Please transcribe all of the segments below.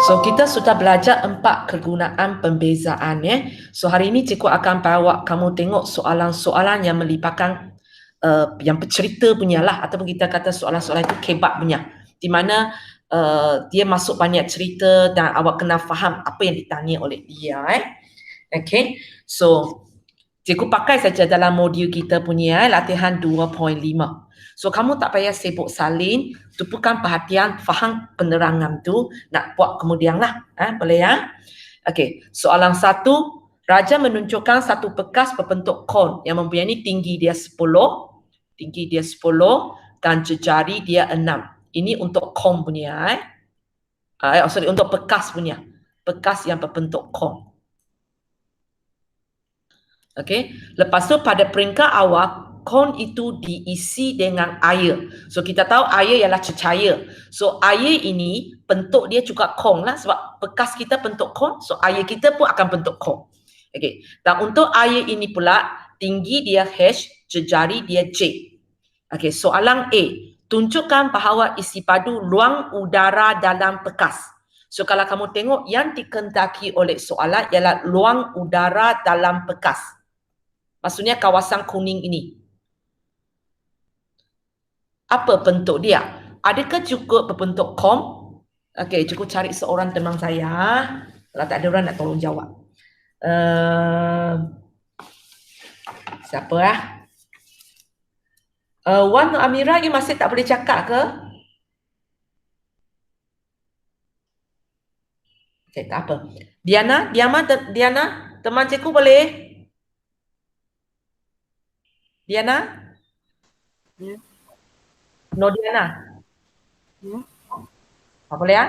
So kita sudah belajar 4 kegunaan pembezaan ya. So hari ini cikgu akan bawa kamu tengok soalan-soalan yang melibatkan yang bercerita punya lah, ataupun kita kata soalan-soalan itu kebab punya, di mana dia masuk banyak cerita dan awak kena faham apa yang ditanya oleh dia Okay, so cikgu pakai saja dalam modul kita punya latihan 2.5. So kamu tak payah sibuk salin, tumpukan perhatian, faham penerangan tu, nak buat kemudian lah. Boleh ya? Okey, soalan 1, Raja menunjukkan satu bekas berbentuk kon yang mempunyai tinggi dia 10, dan jejari dia 6. Ini untuk kon punya untuk bekas punya. Bekas yang berbentuk kon. Okey, lepas tu pada peringkat awal kon itu diisi dengan air. So kita tahu air ialah cecair. So air ini bentuk dia juga kon lah, sebab bekas kita bentuk kon, so air kita pun akan bentuk kon. Okey, dan untuk air ini pula tinggi dia H, jejari dia J. Okey, soalan A, tunjukkan bahawa isi padu ruang udara dalam bekas. So kalau kamu tengok yang dikehendaki oleh soalan ialah ruang udara dalam bekas. Maksudnya kawasan kuning ini. Apa bentuk dia? Adakah cukup berbentuk kom? Okey, cukup cari seorang teman saya. Kalau tak ada orang nak tolong jawab. Siapa lah? Wan Amira, you masih tak boleh cakap ke? Okey, tak apa. Diana, teman cikgu boleh? Diana? Ya. No Diana? Ya. Tak boleh ya?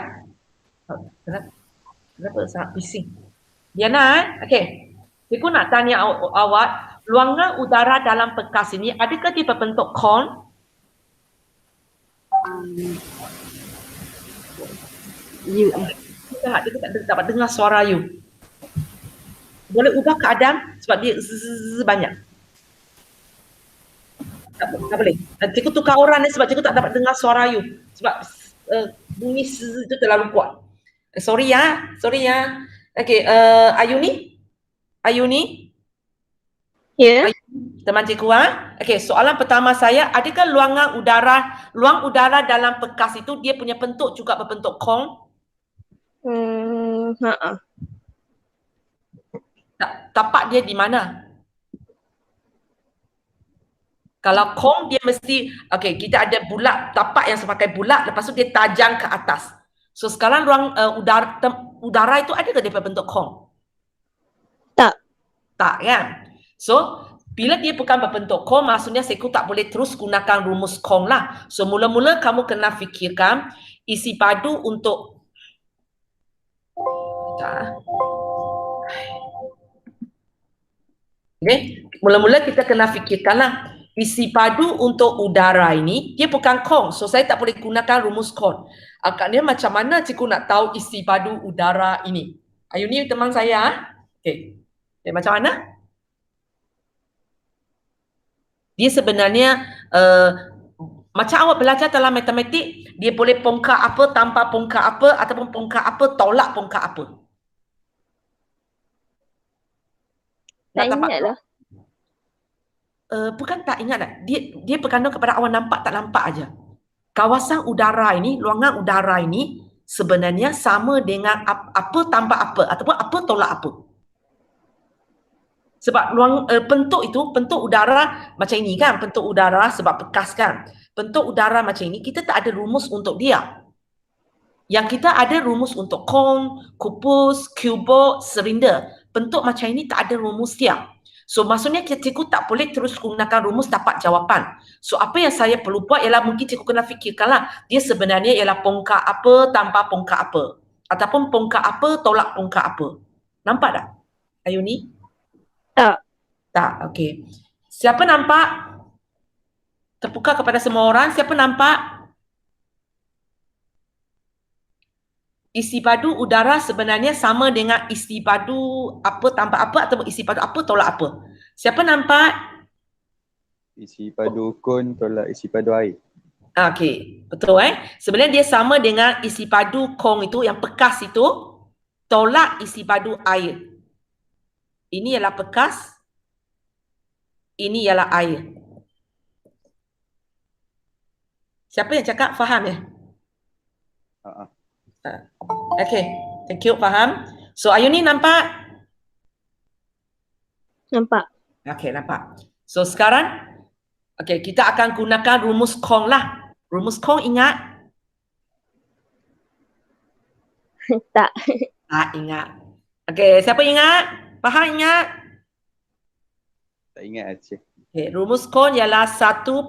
Kenapa sangat bising? Diana, okey. Cikgu nak tanya awak, ruangan udara dalam bekas ini adakah dia berbentuk kon? You. Dia tak dapat dengar suara you. Boleh ubah keadaan sebab dia banyak. Tak boleh. Cikgu tukar orang ni sebab cikgu tak dapat dengar suara you. Sebab bunyi itu terlalu kuat. Sorry ya. Okey, Ayuni? Ya. Teman cikgu Okey, soalan pertama saya, adakah ruang udara dalam bekas itu dia punya bentuk juga berbentuk kong? Tapak dia di mana? Kalau kong dia mesti, okey, kita ada bulat, tapak yang sepakai bulat, lepas tu dia tajam ke atas. So sekarang ruang udara itu adakah dia berbentuk kong? Tak. Tak kan? So bila dia bukan berbentuk kong, maksudnya cikgu tak boleh terus gunakan rumus kong lah. So mula-mula kamu kena fikirkan isi padu untuk Okay. Mula-mula kita kena fikirkanlah isi padu untuk udara ini dia bukan kong, so saya tak boleh gunakan rumus kong. Agaknya macam mana cikgu nak tahu isi padu udara ini? Ayuni teman saya. Okay, macam mana? Dia sebenarnya macam awak belajar dalam matematik, dia boleh pongka apa tanpa pongka apa, ataupun pongka apa tolak pongka apa. Tak ingat lah. Bukan tak ingat lah. Dia bergantung kepada awak nampak tak nampak aja. Kawasan udara ini, ruangan udara ini sebenarnya sama dengan apa tanpa apa, ataupun apa tolak apa. Sebab bentuk udara macam ini kan, bentuk udara sebab bekas kan. Bentuk udara macam ini kita tak ada rumus untuk dia. Yang kita ada rumus untuk kon, kubus, kubot, silinder. Bentuk macam ini tak ada rumus dia. So maksudnya cikgu tak boleh terus gunakan rumus dapat jawapan. So apa yang saya perlu buat ialah mungkin cikgu kena fikirkanlah dia sebenarnya ialah pongka apa tanpa pongka apa. Ataupun pongka apa tolak pongka apa. Nampak tak? Ayuni? Tak. Tak, okey. Siapa nampak? Terbuka kepada semua orang. Siapa nampak? Isi padu udara sebenarnya sama dengan isi padu apa tanpa apa, atau isi padu apa tolak apa. Siapa nampak? Isi padu kon tolak isi padu air. Okey, betul Sebenarnya dia sama dengan isi padu kong itu yang bekas itu tolak isi padu air. Ini ialah bekas, ini ialah air. Siapa yang cakap faham Okey, thank you, faham. So Ayuni nampak? Nampak. Okey, nampak. So sekarang okey, kita akan gunakan rumus kong lah. Rumus kong ingat? Tak. Tak ingat. Okey, siapa ingat? Faham ingat? Tak ingat Cik. Okay, rumus kong ialah 1/3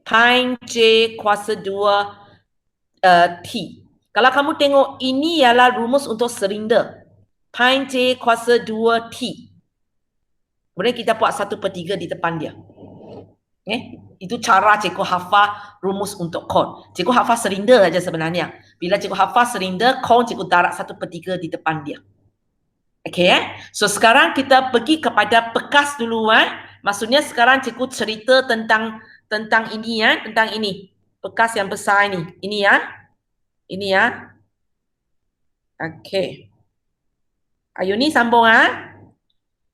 pi J kuasa 2 T. Kalau kamu tengok ini ialah rumus untuk silinder. Pi J kuasa 2 T. Kemudian kita buat 1/3 di depan dia. Itu cara cikgu hafal rumus untuk kon. Cikgu hafal silinder saja sebenarnya. Bila cikgu hafal silinder, kon cikgu darab 1/3 di depan dia. Okay So sekarang kita pergi kepada bekas dulu Maksudnya sekarang cikgu cerita tentang ini tentang ini. Bekas yang besar ini. Ini Ini Okay. Ayuni sambung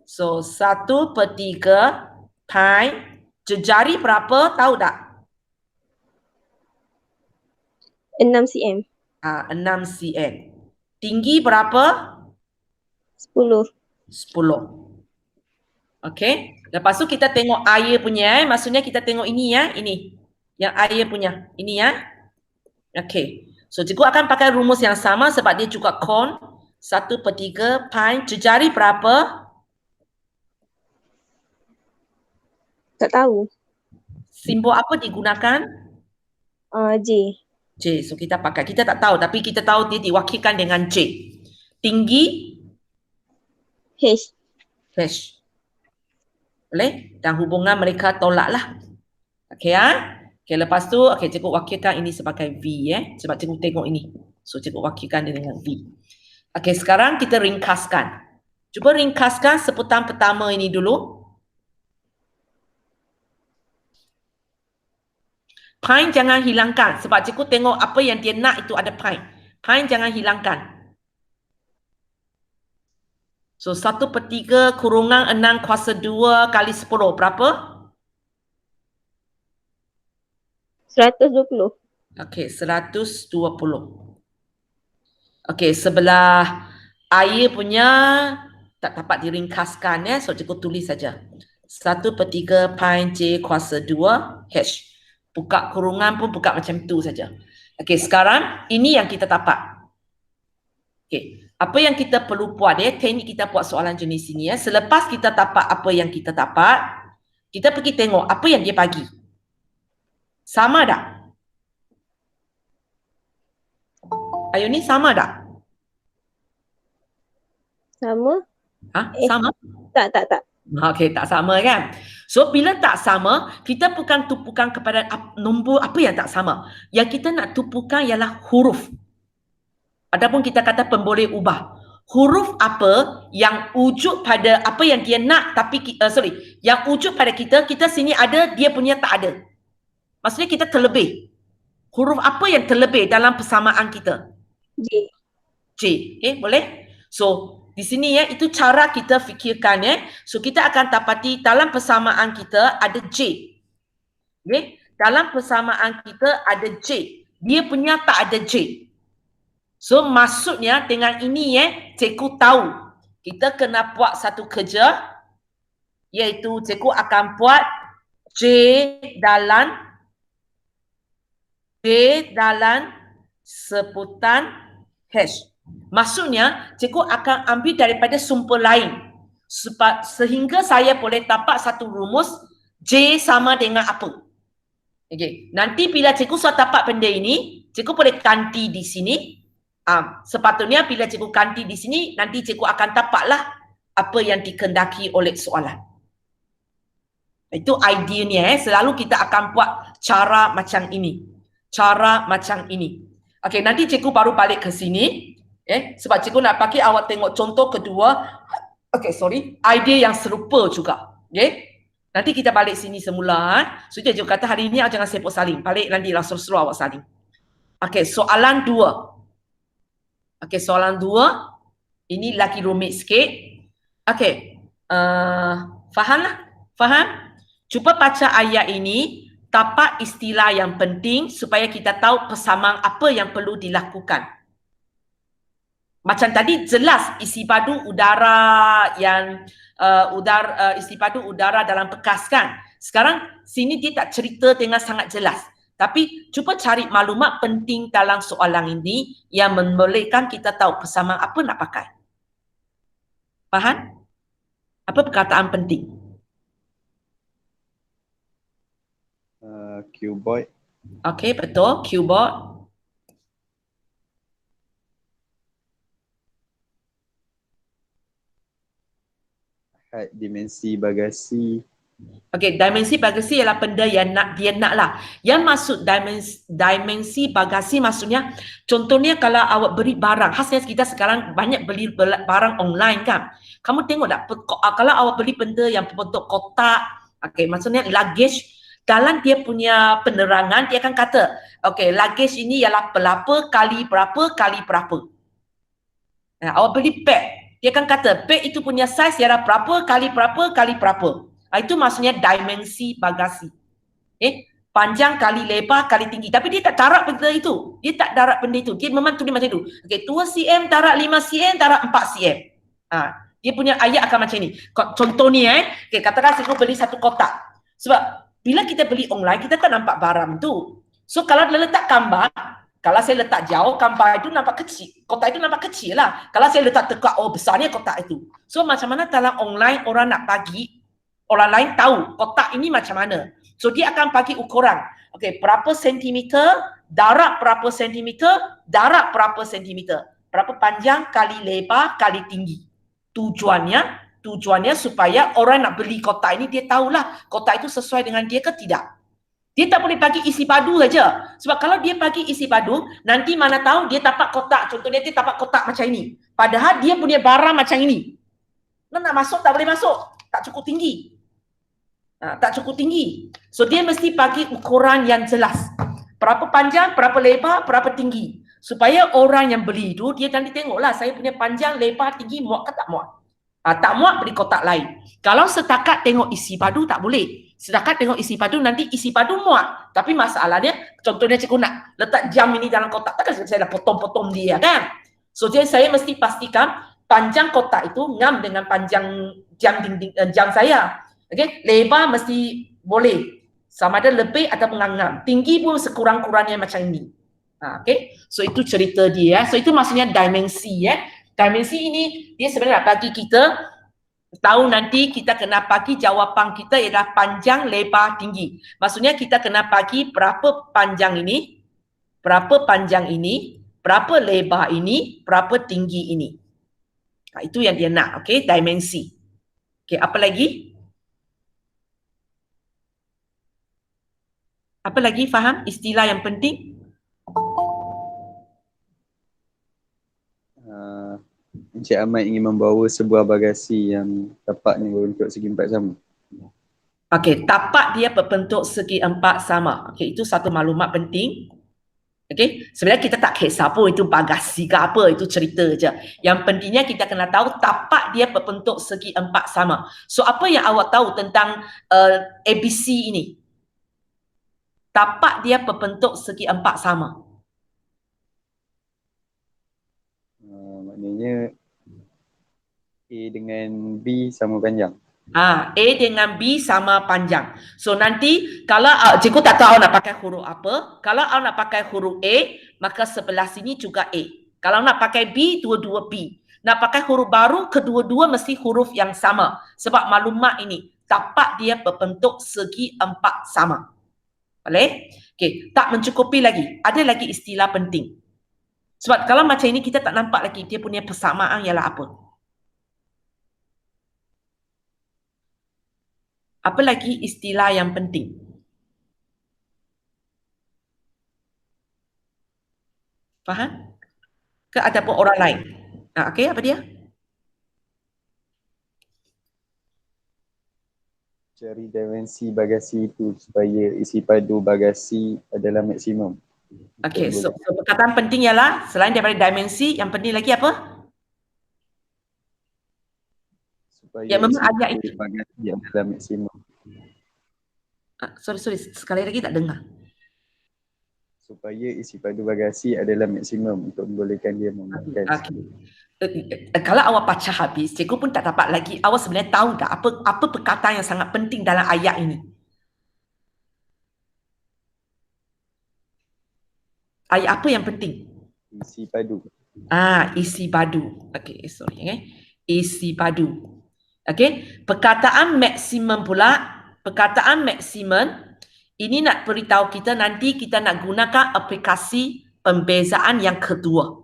So 1/3 pi jari berapa tahu tak? 6 cm. 6 cm. Tinggi berapa? 10. 10. Okay. Lepas tu kita tengok air punya maksudnya kita tengok ini ini. Yang air punya. Ini Okay. So cikgu akan pakai rumus yang sama sebab dia juga kon. 1/3 pi jari berapa? Tak tahu. Simbol apa digunakan? J. J. So kita pakai. Kita tak tahu tapi kita tahu dia diwakilkan dengan J. Tinggi? H. H. Boleh? Dan hubungan mereka tolak lah. Okay Okay, lepas tu cikgu wakilkan ini sebagai V sebab cikgu tengok ini. So cikgu wakilkan dia dengan V. Okay, sekarang kita ringkaskan. Cuba ringkaskan sebutan pertama ini dulu. Pi jangan hilangkan sebab cikgu tengok apa yang dia nak itu ada pi. Pi jangan hilangkan. So 1/3 kurungan 6 kuasa 2 kali 10 berapa? 120. Okey, 120. Okey, sebelah air punya tak dapat diringkaskan so cikgu tulis saja. 1/3 pi J kuasa 2 H. Buka kurungan pun buka macam tu saja. Okey, sekarang ini yang kita dapat. Okey, apa yang kita perlu buat teknik kita buat soalan jenis ini Selepas kita dapat apa yang kita dapat, kita pergi tengok apa yang dia bagi. Sama tak? Ayuni sama tak? Sama? Sama? Tak. Okey, tak sama kan? So, bila tak sama, kita bukan tumpukan kepada nombor apa yang tak sama. Yang kita nak tumpukan ialah huruf. Ataupun kita kata pemboleh ubah. Huruf apa yang wujud pada apa yang dia nak tapi, yang wujud pada kita sini ada, dia punya tak ada. Maksudnya kita terlebih. Huruf apa yang terlebih dalam persamaan kita? J. Boleh? So, di sini itu cara kita fikirkan So kita akan dapati dalam persamaan kita ada J. Dalam persamaan kita ada J. Dia punya tak ada J. So maksudnya dengan ini cikgu tahu kita kena buat satu kerja iaitu cikgu akan buat J dalam sebutan hash. Maksudnya, cikgu akan ambil daripada sumber lain sehingga saya boleh dapat satu rumus J sama dengan apa. Okay. Nanti bila cikgu sudah dapat benda ini, cikgu boleh ganti di sini. Sepatutnya bila cikgu ganti di sini, nanti cikgu akan dapatlah apa yang dikehendaki oleh soalan. Itu ideanya selalu kita akan buat cara macam ini. Okay, nanti cikgu baru balik ke sini. Sebab cikgu nak bagi awak tengok contoh kedua. Okay, idea yang serupa juga. Nanti kita balik sini semula. So, dia juga kata hari ini jangan sibuk saling. Balik nanti lah suruh awak saling. Okey, soalan 2. Okey, soalan 2. Ini lagi rumit sikit. Okey. Faham lah? Faham? Cuba baca ayat ini. Tapak istilah yang penting supaya kita tahu persamaan apa yang perlu dilakukan. Macam tadi jelas isi padu udara yang isi padu udara dalam bekas kan. Sekarang sini dia tak cerita dengan sangat jelas. Tapi cuba cari maklumat penting dalam soalan ini yang membolehkan kita tahu persamaan apa nak pakai. Faham? Apa perkataan penting? Cuboid. Okey, betul. Cuboid. Dimensi bagasi. Okey, dimensi bagasi ialah benda yang dia nak lah. Yang maksud dimensi bagasi maksudnya, contohnya kalau awak beli barang, khasnya kita sekarang banyak beli barang online kan. Kamu tengok tak, kalau awak beli benda yang berbentuk kotak, okey, maksudnya luggage, dalam dia punya penerangan, dia akan kata, okey, luggage ini ialah berapa kali berapa kali berapa. Awak beli beg, dia akan kata, beg itu punya saiz ialah berapa kali berapa kali berapa. Itu maksudnya dimensi bagasi. Panjang kali lebar kali tinggi. Tapi dia tak tarak benda itu. Dia tak tarak benda itu. Dia memang tulis macam itu. Okey, 2 cm tarak 5 cm tarak 4 cm. Dia punya ayat akan macam ni. Contoh ni okay, katakan saya beli satu kotak. Sebab bila kita beli online, kita tak nampak barang tu. So kalau dia letak gambar, kalau saya letak jauh, gambar itu nampak kecil. Kotak itu nampak kecil lah. Kalau saya letak dekat, oh besarnya kotak itu. So macam mana dalam online orang nak bagi orang lain tahu kotak ini macam mana. So dia akan bagi ukuran. Okey, berapa sentimeter, darat berapa sentimeter, darat berapa sentimeter. Berapa panjang kali lebar kali tinggi. Tujuannya supaya orang nak beli kotak ini dia tahulah kotak itu sesuai dengan dia ke tidak. Dia tak boleh bagi isi padu saja. Sebab kalau dia bagi isi padu, nanti mana tahu dia tapak kotak. Contohnya dia tapak kotak macam ini. Padahal dia punya barang macam ini. Nak masuk tak boleh masuk. Tak cukup tinggi. Tak cukup tinggi. So dia mesti bagi ukuran yang jelas. Berapa panjang, berapa lebar, berapa tinggi. Supaya orang yang beli itu, dia nanti tengoklah saya punya panjang, lebar, tinggi, muat ke tak muat. Tak muat beli kotak lain. Kalau setakat tengok isi padu tak boleh. Setakat tengok isi padu nanti isi padu muat. Tapi masalahnya, contohnya cikgu nak letak jam ini dalam kotak. Takkan saya dah potong-potong dia kan. So jadi saya mesti pastikan panjang kotak itu ngam dengan panjang jam saya. Okay, lebar mesti boleh. Sama ada lebih atau mengangam. Tinggi pun sekurang-kurangnya macam ini. Okay, so itu cerita dia. So itu maksudnya dimensi. Dimensi ini dia sebenarnya nak bagi kita tahu nanti kita kena bagi jawapan kita ialah panjang, lebar, tinggi. Maksudnya kita kena bagi berapa panjang ini, berapa panjang ini, berapa lebar ini, berapa tinggi ini. Itu yang dia nak. Okay, dimensi. Okay, apa lagi? Apa lagi faham istilah yang penting? Encik Ahmad ingin membawa sebuah bagasi yang tapaknya berbentuk segi empat sama. Okey, tapak dia berbentuk segi empat sama. Okey, itu satu maklumat penting. Okey, sebenarnya kita tak kisah pun itu bagasi ke apa, itu cerita je. Yang pentingnya kita kena tahu tapak dia berbentuk segi empat sama. So apa yang awak tahu tentang ABC ini? Tapak dia berbentuk segi empat sama. Maknanya A dengan B sama panjang. A dengan B sama panjang. So nanti kalau cikgu tak tahu nak pakai huruf apa, kalau awak nak pakai huruf A, maka sebelah sini juga A. Kalau nak pakai B, dua-dua B. Nak pakai huruf baru, kedua-dua mesti huruf yang sama. Sebab maklumat ini, tapak dia berbentuk segi empat sama. Boleh? Okey, tak mencukupi lagi. Ada lagi istilah penting. Sebab kalau macam ini kita tak nampak lagi dia punya persamaan ialah apa. Apa lagi istilah yang penting? Faham? Ke ataupun orang lain? Okey, apa dia? Cari dimensi bagasi itu supaya isi padu bagasi adalah maksimum. Okey, so perkataan penting ialah selain daripada dimensi, yang penting lagi apa? Supaya Ya, memang isi ayat padu itu. bagasi adalah maksimum. Sorry, sekali lagi tak dengar. Supaya isi padu bagasi adalah maksimum untuk membolehkan dia memuatkan. Okey. Kalau awak baca habis, cikgu pun tak dapat lagi. Awak sebenarnya tahu tak apa perkataan yang sangat penting dalam ayat ini? Ayat apa yang penting? Isi padu. Isi padu. Okey, sorry. Isi padu. Okey, perkataan maksimum pula, perkataan maksimum ini nak beritahu kita nanti kita nak gunakan aplikasi pembezaan yang kedua.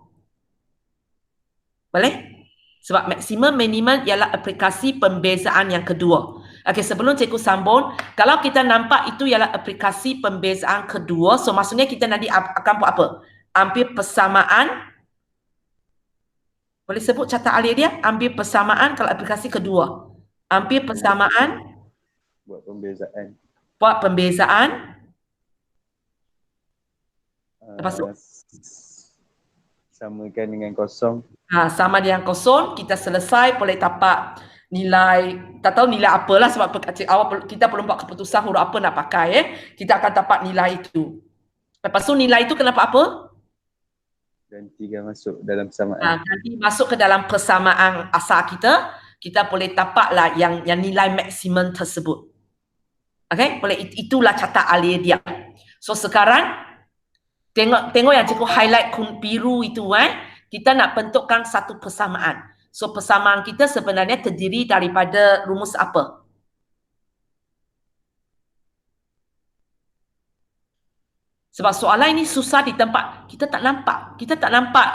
Boleh? Sebab maksimum minimum ialah aplikasi pembezaan yang kedua. Okey, sebelum cikgu sambung, kalau kita nampak itu ialah aplikasi pembezaan kedua, so maksudnya kita nanti akan buat apa? Ambil persamaan. Boleh sebut catat alih dia? Ambil persamaan kalau aplikasi kedua. Ambil persamaan, Buat pembezaan. buat pembezaan. Lepas tu? Samakan dengan kosong. Sama dengan kosong, kita selesai boleh dapat nilai, tak tahu nilai apalah sebab awal kita belum buat keputusan huruf apa nak pakai. Kita akan dapat nilai itu. Lepas tu nilai itu kenapa apa? Gantikan masuk dalam persamaan. Nanti masuk ke dalam persamaan asal kita boleh dapatlah yang nilai maksimum tersebut. Okay, boleh, itulah catat alih dia. So sekarang tengok yang cikgu highlight biru itu kita nak bentukkan satu persamaan. So persamaan kita sebenarnya terdiri daripada rumus apa? Sebab soalan ini susah di tempat kita tak nampak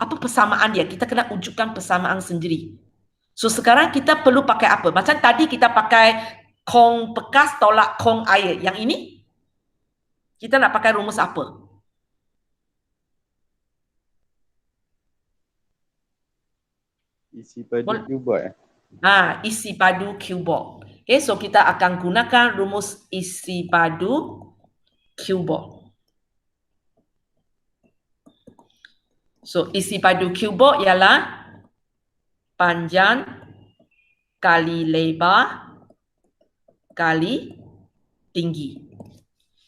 apa persamaan dia. Kita kena wujudkan persamaan sendiri. So sekarang kita perlu pakai apa? Macam tadi kita pakai kong bekas tolak kong air. Yang ini kita nak pakai rumus apa? Isi padu cubot. Isi padu cubot. Okay, so kita akan gunakan rumus isi padu cubot. So isi padu cubot ialah panjang kali lebar kali tinggi.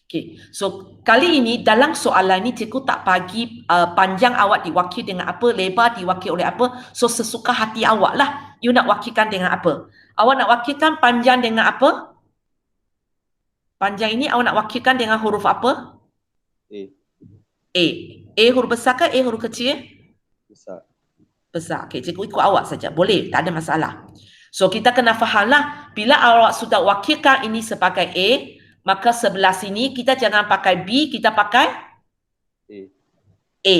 Okay, so kali ini dalam soalan ni cikgu tak bagi panjang awak diwakil dengan apa, lebar diwakil oleh apa. So sesuka hati awak lah. You nak wakilkan dengan apa? Awak nak wakilkan panjang dengan apa? Panjang ini awak nak wakilkan dengan huruf apa? A. A huruf besar ke A huruf kecil? Besar. Besar. Okay, cikgu ikut awak saja. Boleh, tak ada masalah. So kita kena fahamlah, bila awak sudah wakilkan ini sebagai A, maka sebelah sini kita jangan pakai B, kita pakai A.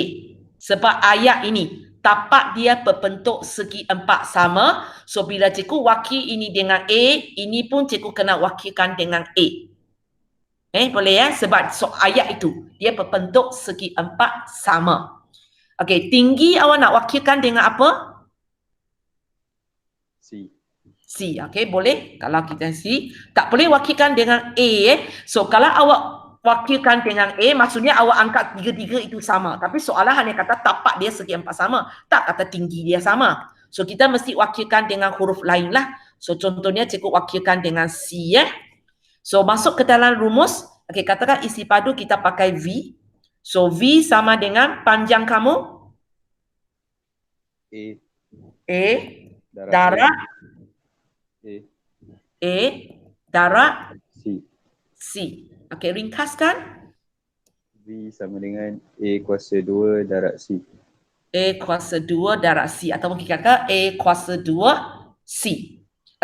Sebab ayat ini tapak dia berbentuk segi empat sama. So bila cikgu wakil ini dengan A, ini pun cikgu kena wakilkan dengan A. Boleh ya? Sebab ayat itu dia berbentuk segi empat sama. Okey, tinggi awak nak wakilkan dengan apa? C. Okey, boleh. Kalau kita C, tak boleh wakilkan dengan A. So kalau awak wakilkan dengan A, maksudnya awak angkat tiga-tiga itu sama. Tapi soalan hanya kata tapak dia segi empat sama. Tak kata tinggi dia sama. So kita mesti wakilkan dengan huruf lain lah. So contohnya cikgu wakilkan dengan C. So masuk ke dalam rumus. Okey, katakan isi padu kita pakai V. So V sama dengan panjang kamu? A. Darab. A. Darab. C. Okey, ringkaskan. V sama dengan A kuasa 2 darab C. A kuasa 2 darab C. Ataupun kita kata A kuasa 2 C.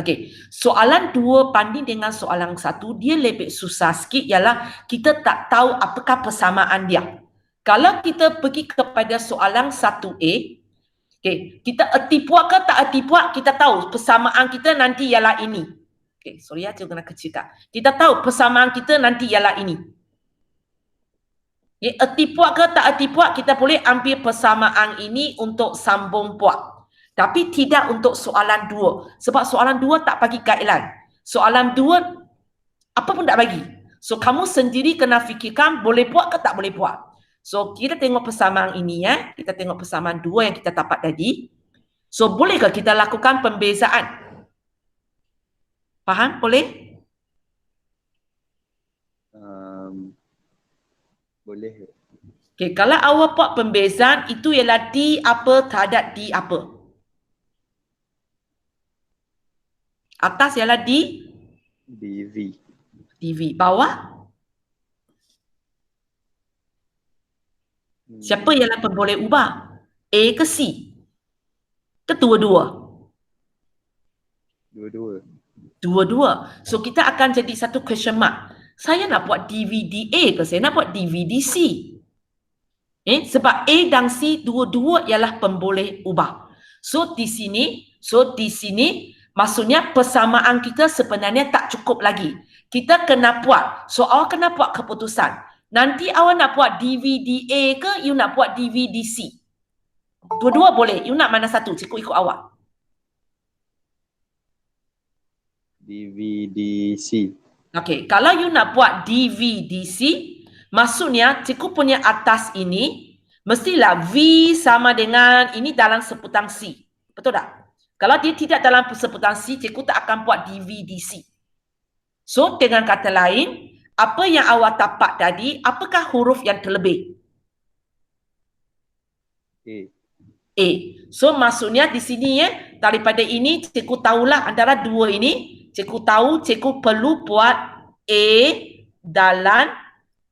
Okey, soalan 2 banding dengan soalan 1, dia lebih susah sikit ialah kita tak tahu apakah persamaan dia. Kalau kita pergi kepada soalan 1A, okey, kita erti puak ke tak erti puak, kita tahu persamaan kita nanti ialah ini. Okey, sorry ya, cikgu kena kecilkan. Kita tahu persamaan kita nanti ialah ini. Erti puak ke tak erti puak, kita boleh ambil persamaan ini untuk sambung puak. Tapi tidak untuk soalan 2. Sebab soalan 2 tak bagi guideline. Soalan 2, apa pun tak bagi. So, kamu sendiri kena fikirkan boleh buat ke tak boleh buat. So, kita tengok persamaan ini ya. Kita tengok persamaan 2 yang kita dapat tadi. So, bolehkah kita lakukan pembezaan? Faham? Boleh? Boleh. Okay, kalau awak buat pembezaan, itu ialah D apa terhadap D apa. Atas ialah DV. DV. Bawah? Siapa ialah pemboleh ubah? A ke C? Kedua-dua? Dua-dua. Dua-dua. So, kita akan jadi satu question mark. Saya nak buat DVDA ke saya nak buat DVDC? Sebab A dan C dua-dua ialah pemboleh ubah. So, di sini maksudnya persamaan kita sebenarnya tak cukup lagi. Kita kena buat. So, awak kena buat keputusan. Nanti awak nak buat DVDA ke you nak buat DVDC? Dua-dua boleh. You nak mana satu? Cikgu ikut awak. DVDC. Okey, kalau you nak buat DVDC, maksudnya cikgu punya atas ini mestilah V sama dengan ini dalam seputang C. Betul tak? Kalau dia tidak dalam seputang C, cikgu tak akan buat DVDC. So, dengan kata lain, apa yang awak dapat tadi, apakah huruf yang terlebih? A. So, maksudnya di sini daripada ini, cikgu tahulah antara dua ini, cikgu tahu cikgu perlu buat A dalam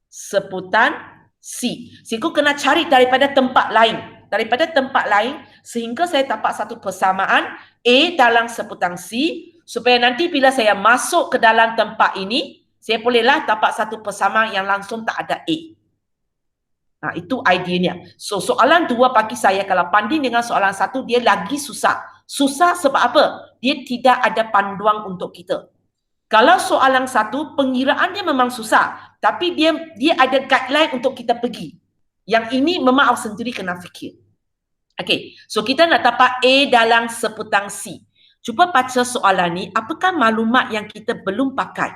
sebutan C. Cikgu kena cari daripada tempat lain. Daripada tempat lain sehingga saya dapat satu persamaan A dalam sebutan C supaya nanti bila saya masuk ke dalam tempat ini, saya bolehlah dapat satu persamaan yang langsung tak ada A. Nah, itu ideanya. So, soalan 2 bagi saya kalau banding dengan soalan 1, dia lagi susah. Susah sebab apa? Dia tidak ada panduan untuk kita. Kalau soalan 1, pengiraan dia memang susah. Tapi dia ada guideline untuk kita pergi. Yang ini memang awak sendiri kena fikir. Okay, so kita nak dapat A dalam seputang C. Cuba baca soalan ni, apakah maklumat yang kita belum pakai?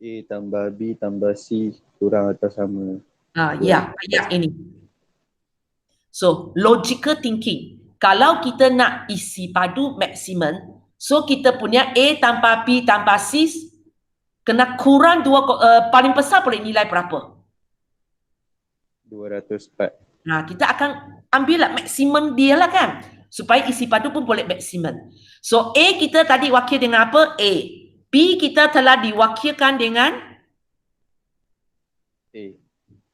A tambah B tambah C kurang atau sama. Ya, ayat ini. So, logical thinking. Kalau kita nak isi padu maksimum, so kita punya A tambah B tambah C kena kurang paling besar boleh nilai berapa? 204. Nah, kita akan ambil lah maksimum dia lah kan. Supaya isi padu pun boleh maksimum. So, A kita tadi wakil dengan apa? A. B kita telah diwakilkan dengan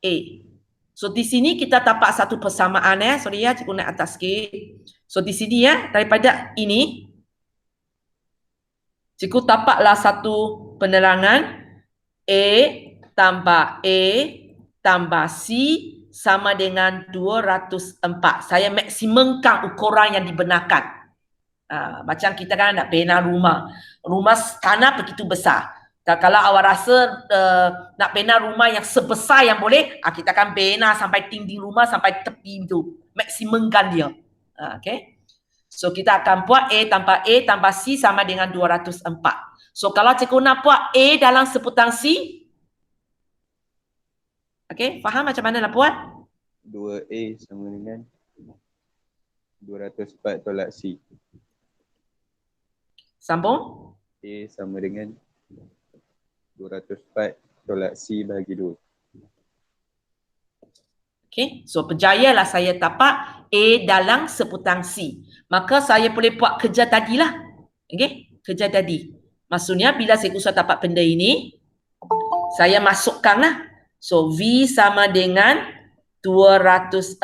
A. So di sini kita dapat satu persamaan sorry ya, cikgu naik atas sikit. So di sini daripada ini cikgu dapatlah satu penerangan A tambah C sama dengan 204. Saya maksimumkan ukuran yang dibenarkan. Macam kita kan nak bina rumah tanah begitu besar. Kalau awak rasa nak bina rumah yang sebesar yang boleh, kita akan bina sampai dinding rumah sampai tepi itu, maksimumkan dia. Okay. So kita akan buat A tambah C sama dengan 204. So kalau cikgu nak buat A dalam sebutan C, okay, faham macam mana nak buat? 2A sama dengan 204 tolak C. Sambung. A sama dengan 204 tolak C bahagi 2. Okay, so berjayalah saya dapat A dalam sebutan C. Maka saya boleh buat kerja tadilah. Okay, kerja tadi. Maksudnya bila saya usah dapat benda ini, saya masukkanlah. So V sama dengan 204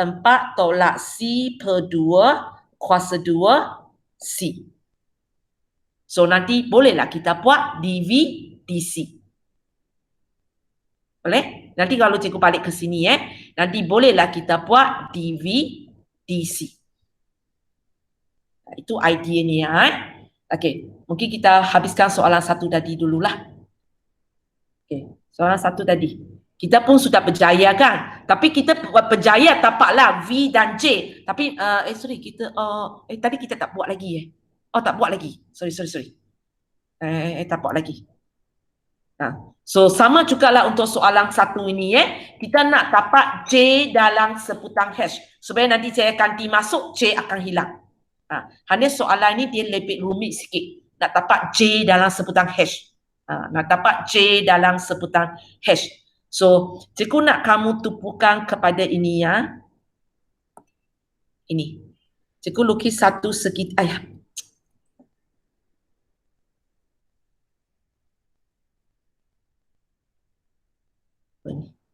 tolak C per 2 kuasa 2 C. So nanti bolehlah kita buat DV DC. Boleh? Nanti kalau cikgu balik ke sini nanti bolehlah kita buat DV DC. Itu ideanya Okey, mungkin kita habiskan soalan 1 tadi dululah. Okey, soalan 1 tadi. Kita pun sudah berjaya kan? Tapi kita berjaya dapatlah V dan J. Tapi sorry kita tadi kita tak buat lagi Oh, tak buat lagi. Sorry. Tak buat lagi. So sama jugalah untuk soalan satu ini kita nak dapat J dalam seputang hash supaya nanti saya ganti masuk J akan hilang. Hanya soalan ini dia lebih rumit sikit. Nak dapat J dalam seputang hash. Nak dapat J dalam seputang hash. So cikgu nak kamu tumpukan kepada ini ya. Ini. Cikgu lukis satu segi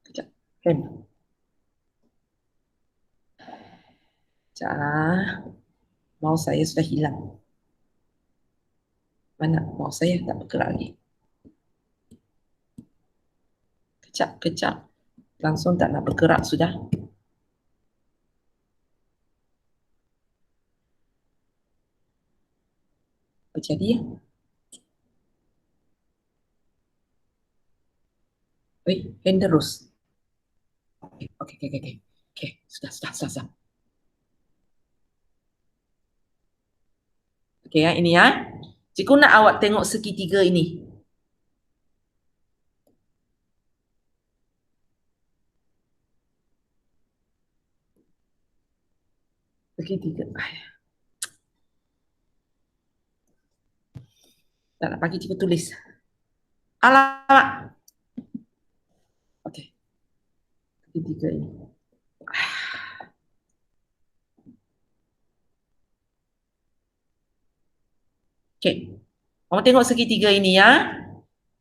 Kejap. Mouse saya sudah hilang. Mana mouse saya tak bergerak lagi. Kejap. Langsung tak nak bergerak sudah. Apa jadi ya? Henderus. Okey. Sudah. Okey ya, ini ya. Cikgu nak awak tengok segitiga ini. Segitiga. Tak nak bagi cikgu tulis. Alamak. Okey. Segitiga ini. Okey. Kamu tengok segitiga ini ya.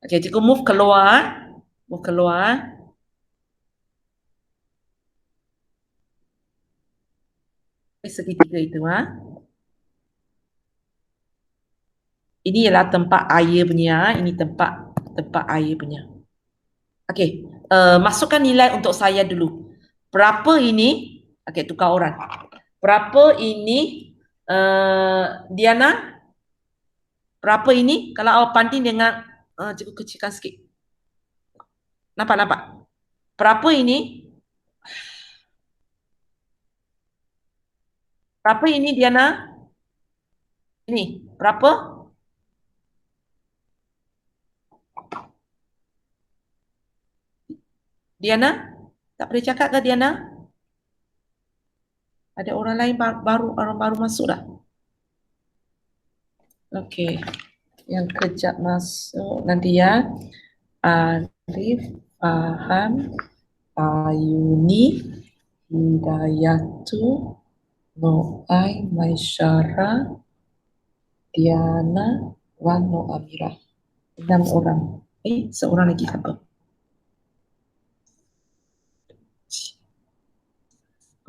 Okey, cikgu move keluar. Segitiga itu Ini ialah tempat air punya, ini tempat air punya. Okey, masukkan nilai untuk saya dulu. Berapa ini? Okey, tukar orang. Berapa ini Diana? Berapa ini? Kalau awak banding dengan cikgu kecilkan sikit. Nampak? Berapa ini? Berapa ini Diana? Ini, berapa? Diana? Tak boleh cakap ke Diana? Ada orang lain orang baru masuk dah. Okey. Yang kejap masuk nanti ya. Arif, Faham, Ayuni, Hidayatu, Noai, Maisyara, Diana, Wan, Amira. 6 orang. Seorang lagi siapa?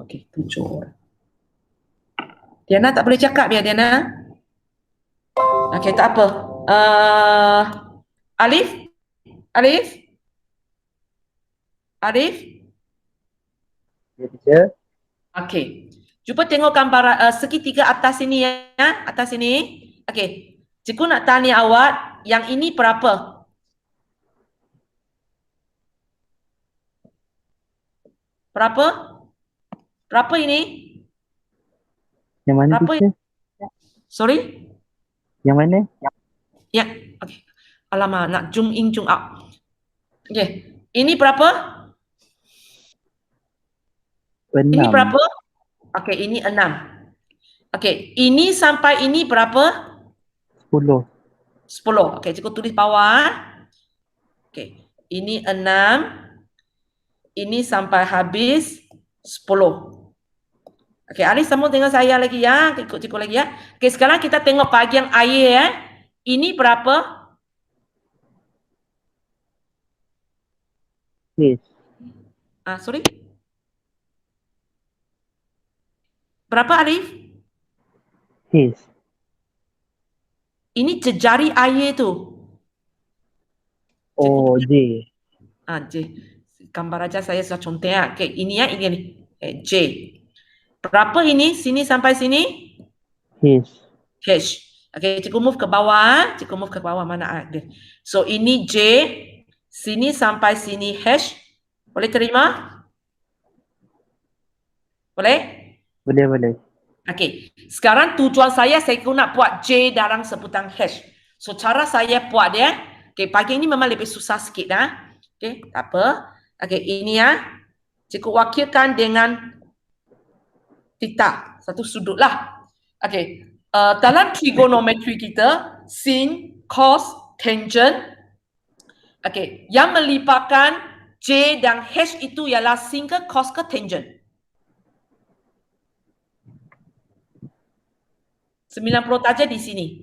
Okey, 7 orang. Diana tak boleh cakap ya Diana? Okey, tak apa. Alif? Ya, teacher. Okey. Cuba tengok gambar segitiga atas ini ya. Atas ini. Okey. Cikgu nak tanya awak, yang ini berapa? Berapa ini? Yang mana, berapa teacher? Sorry? Yang mana? Ya. Okey. Alamak, nak zoom in, zoom out. Okey. Ini berapa? 6. Ini berapa? Okey, ini 6. Okey, ini sampai ini berapa? 10. 10. Okey, cikgu tulis bawah. Okey, ini 6. Ini sampai habis 10. Okey, Alif sambung dengan saya lagi ya. Ikut cikgu lagi ya. Okey, sekarang kita tengok bahagian air ya. Ini berapa? Yes. Sorry. Berapa Alif? Yes. Ini jejari air tu. Oh, J. J. Gambar aja saya sudah contoh ya. Okey, ini ya, ini. J. Berapa ini? Sini sampai sini? Yes. H. Okey, cikgu move ke bawah. Cikgu move ke bawah, mana ada. So, ini J. Sini sampai sini H. Boleh terima? Boleh? Boleh. Okey, sekarang tujuan saya nak buat J dalam sebutan hash. So cara saya buat dia, okey, pagi ini memang lebih susah sikit dah. Okey, tak apa. Okey, ini ya. Cikgu wakilkan dengan theta, satu sudut lah. Okey, dalam trigonometri kita, sin, cos, tangent, okey, yang melibatkan J dan H itu ialah sin ke, cos ke, tangent. 90 darjah di sini.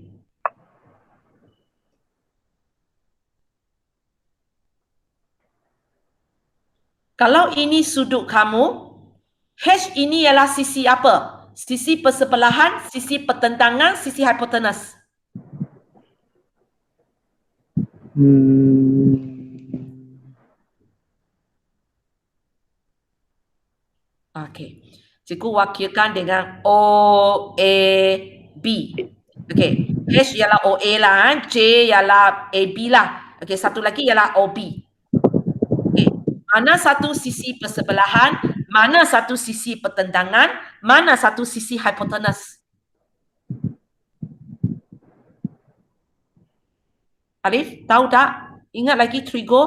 Kalau ini sudut kamu, H ini ialah sisi apa? Sisi persebelahan, sisi pertentangan, sisi hipotenus. Okey. Cikgu wakilkan dengan OAB. Okey. H ialah OA lah, J ialah AB lah. Okey, satu lagi ialah OB. Okey. Mana satu sisi persebelahan, mana satu sisi pertentangan, mana satu sisi hipotenus. Alif, tahu tak? Ingat lagi trigo?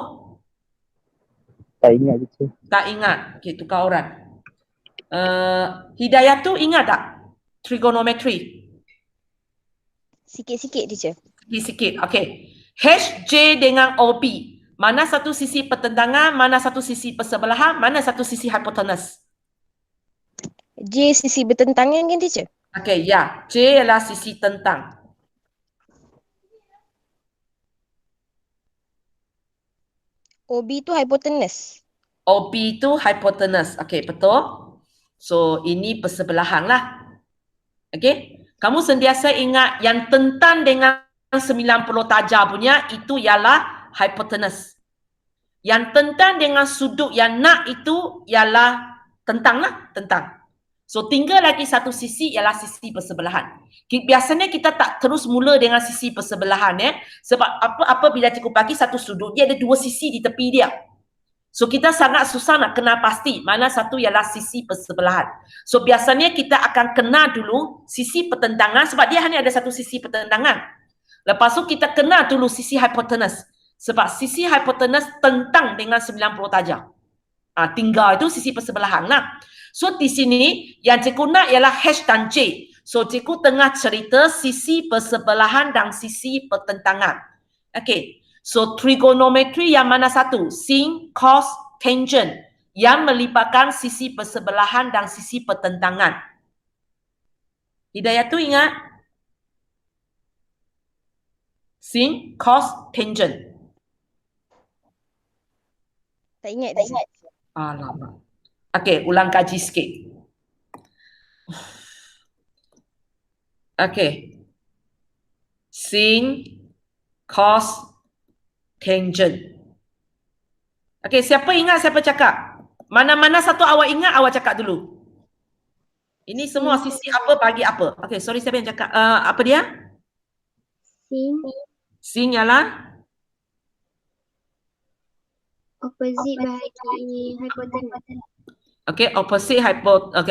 Tak ingat je. Tak ingat. Okey, tukar orang. Hidayah tu ingat tak? Trigonometri. Sikit-sikit teacher. Sikit-sikit. Okey. HJ dengan OB. Mana satu sisi pertentangan, mana satu sisi persebelahan, mana satu sisi hipotenus. J sisi bertentangan kan teacher? Okey, ya. J adalah sisi tentang. OB tu hypotenuse. OB itu hipotenus. Okey, betul. So, ini persebelahan lah. Okey. Kamu sentiasa ingat yang tentang dengan 90 darjah punya itu ialah hipotenus. Yang tentang dengan sudut yang nak itu ialah tentang lah, tentang. So tinggal lagi satu sisi ialah sisi persebelahan. Biasanya kita tak terus mula dengan sisi persebelahan sebab apa bila cikgu bagi satu sudut dia ada dua sisi di tepi dia. So kita sangat susah nak kenal pasti mana satu ialah sisi persebelahan. So biasanya kita akan kenal dulu sisi pertentangan sebab dia hanya ada satu sisi pertentangan. Lepas tu kita kenal dulu sisi hipotenus. Sebab sisi hipotenus tentang dengan 90 darjah. Tinggal itu sisi persebelahan lah. So di sini yang cikgu nak ialah H dan J. So cikgu tengah cerita sisi persebelahan dan sisi pertentangan. Okay. So trigonometri yang mana satu? Sin, cos, tangent. Yang melibatkan sisi persebelahan dan sisi pertentangan. Hidayah tu ingat? Sin, cos, tangent. Tak ingat teacher. Alamak. Okey, ulang kaji sikit. Okey. Sin, cos, tangent. Okey, siapa ingat siapa cakap? Mana-mana satu awak ingat, awak cakap dulu. Ini semua sisi apa bagi apa? Okey, sorry siapa yang cakap? Apa dia? Sin Sin ialah? opposite bahagi hipotenus. Okey,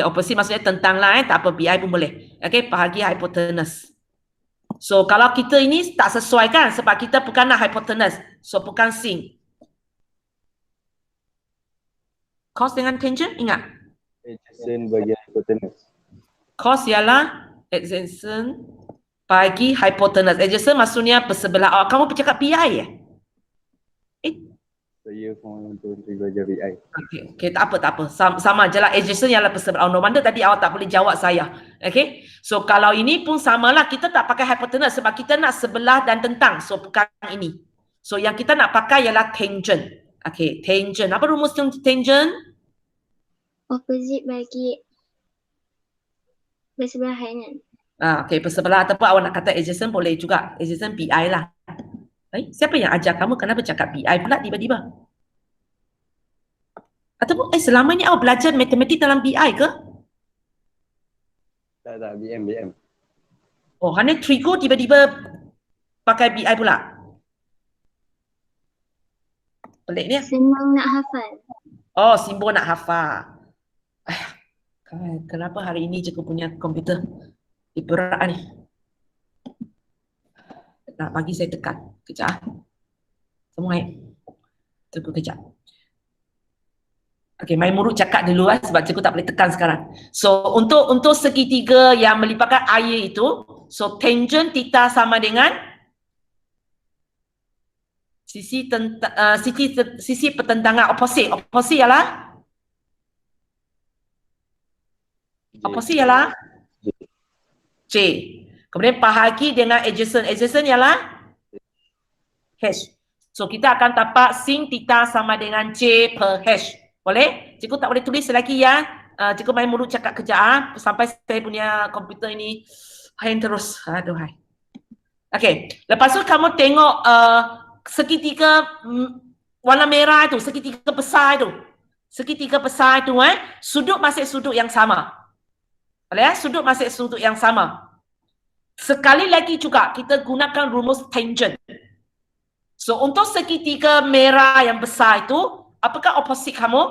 opposite maksudnya tentang lah tak apa, BI pun boleh. Okey, bahagi hipotenus. So kalau kita ini tak sesuai kan sebab kita bukanlah hipotenus. So bukan sin. Cos dengan tangent ingat? Adjacent bagi hipotenus. Cos ialah adjacent bagi hipotenus. Adjacent maksudnya bersebelah. Kamu bercakap BI ya? Saya pun untuk belajar BI. Okay, tak apa. Sama je lah. Adjacent ialah bersebelah. No wonder tadi awak tak boleh jawab saya. Okay. So kalau ini pun samalah. Kita tak pakai hipotenus sebab kita nak sebelah dan tentang. So bukan ini. So yang kita nak pakai ialah tangent. Okay, tangent. Apa rumus tangent? Opposite bagi bersebelahan kan. Okay, bersebelah ataupun awak nak kata adjacent boleh juga. Adjacent BI lah. Siapa yang ajar kamu kenapa cakap BI pula tiba-tiba? Ataupun selama ni awak belajar matematik dalam BI ke? Tak, BM. Oh, hanya trigo tiba-tiba pakai BI pula? Pelik ni. Senang nak hafal. Oh, simbol nak hafal. Kenapa hari ini cikgu punya komputer berat ni? Nak bagi saya tekan. Kejap ah. Semua tunggu kejap. Okey, main murid cakap dulu sebab cikgu tak boleh tekan sekarang. So untuk segitiga yang melibatkan air itu, so tangent theta sama dengan sisi pertentangan opposite. Opposite ialah opposite ialah J. Kemudian bahagi dengan adjacent. Adjacent ialah H. So kita akan dapat sin theta sama dengan J per H. Boleh? Cikgu tak boleh tulis lagi ya. Cikgu main mulut cakap kejap sampai saya punya komputer ini hang terus. Aduhai. Okey, lepas tu kamu tengok segitiga warna merah itu, segitiga besar itu. Segitiga besar itu sudut masih sudut yang sama. Boleh ya? Sudut masih sudut yang sama. Sekali lagi juga kita gunakan rumus tangent. So untuk segitiga merah yang besar itu, apakah opposite kamu?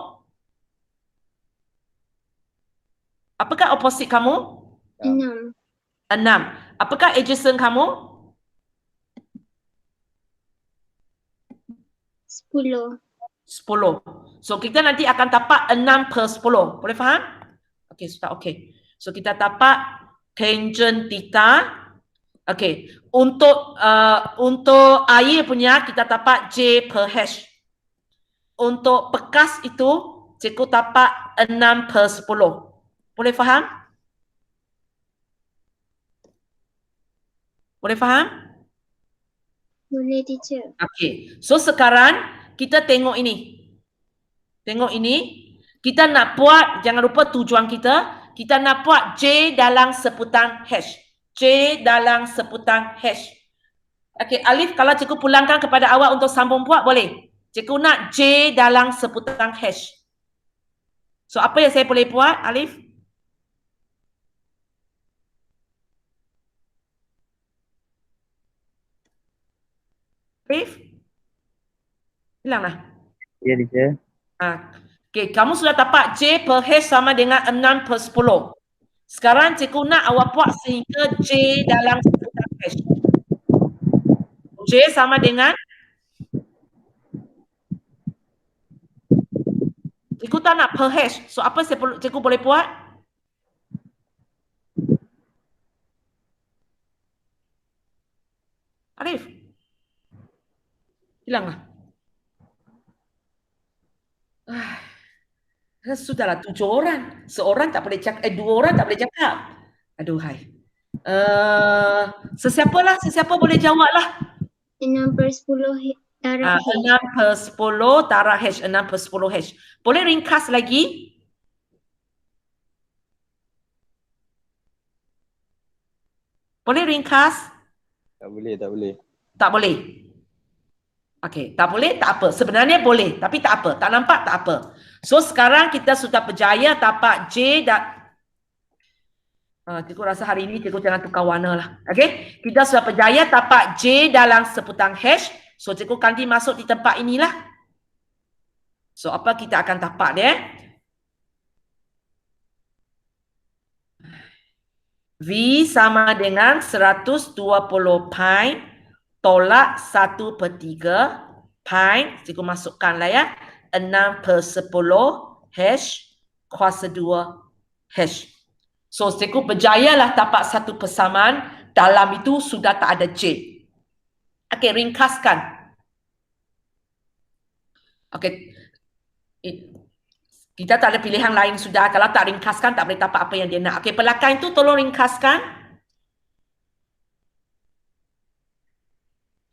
Apakah opposite kamu? 6. 6. Apakah adjacent kamu? 10. 10. So kita nanti akan dapat 6 per 10. Boleh faham? Okey, sudah okey. So kita dapat tangent theta. Okey, untuk air punya kita dapat J per H. Untuk bekas itu cikgu dapat 6 per 10. Boleh faham? Boleh faham? Boleh, teacher. Okey. So sekarang kita tengok ini. Tengok ini. Kita nak buat, jangan lupa tujuan kita. Kita nak buat J dalam sebutan H. J dalam sebutan H. Okey, Alif, kalau cikgu pulangkan kepada awak untuk sambung buat, boleh? Cikgu nak J dalam sebutan H. So, apa yang saya boleh buat, Alif? Alif? Hilanglah. Ya, teacher. Okey, kamu sudah dapat J per H sama dengan 6 per 10. Sekarang cikgu nak awak buat sehingga J dalam sebutan H. J sama dengan cikgu tak nak per H. So apa cikgu boleh buat? Arif? Hilanglah. Sudahlah 7 orang. Seorang tak boleh cakap, 2 orang tak boleh cakap. Aduhai. Sesiapa boleh jawablah. 6 per 10 darab H. 6 per 10 darab H. 6 per 10 H. Boleh ringkas lagi? Boleh ringkas? Tak boleh, tak boleh. Tak boleh. Okey, tak boleh, tak apa. Sebenarnya boleh, tapi tak apa. Tak nampak, tak apa. So, sekarang kita sudah berjaya dapat J dan cikgu rasa hari ini cikgu jangan tukar warna lah. Okey, kita sudah berjaya dapat J dalam sebutan H. So, cikgu nanti masuk di tempat inilah. So, apa kita akan dapat dia? V sama dengan 120 pi tolak 1 per 3 pi. Cikgu masukkanlah ya. 6 per 10 H kuasa 2 H. So, cikgu berjayalah dapat satu persamaan. Dalam itu sudah tak ada J. Okey, ringkaskan. Okey. Kita tak ada pilihan lain sudah. Kalau tak ringkaskan, tak boleh dapat apa yang dia nak. Okey, belakang itu tolong ringkaskan.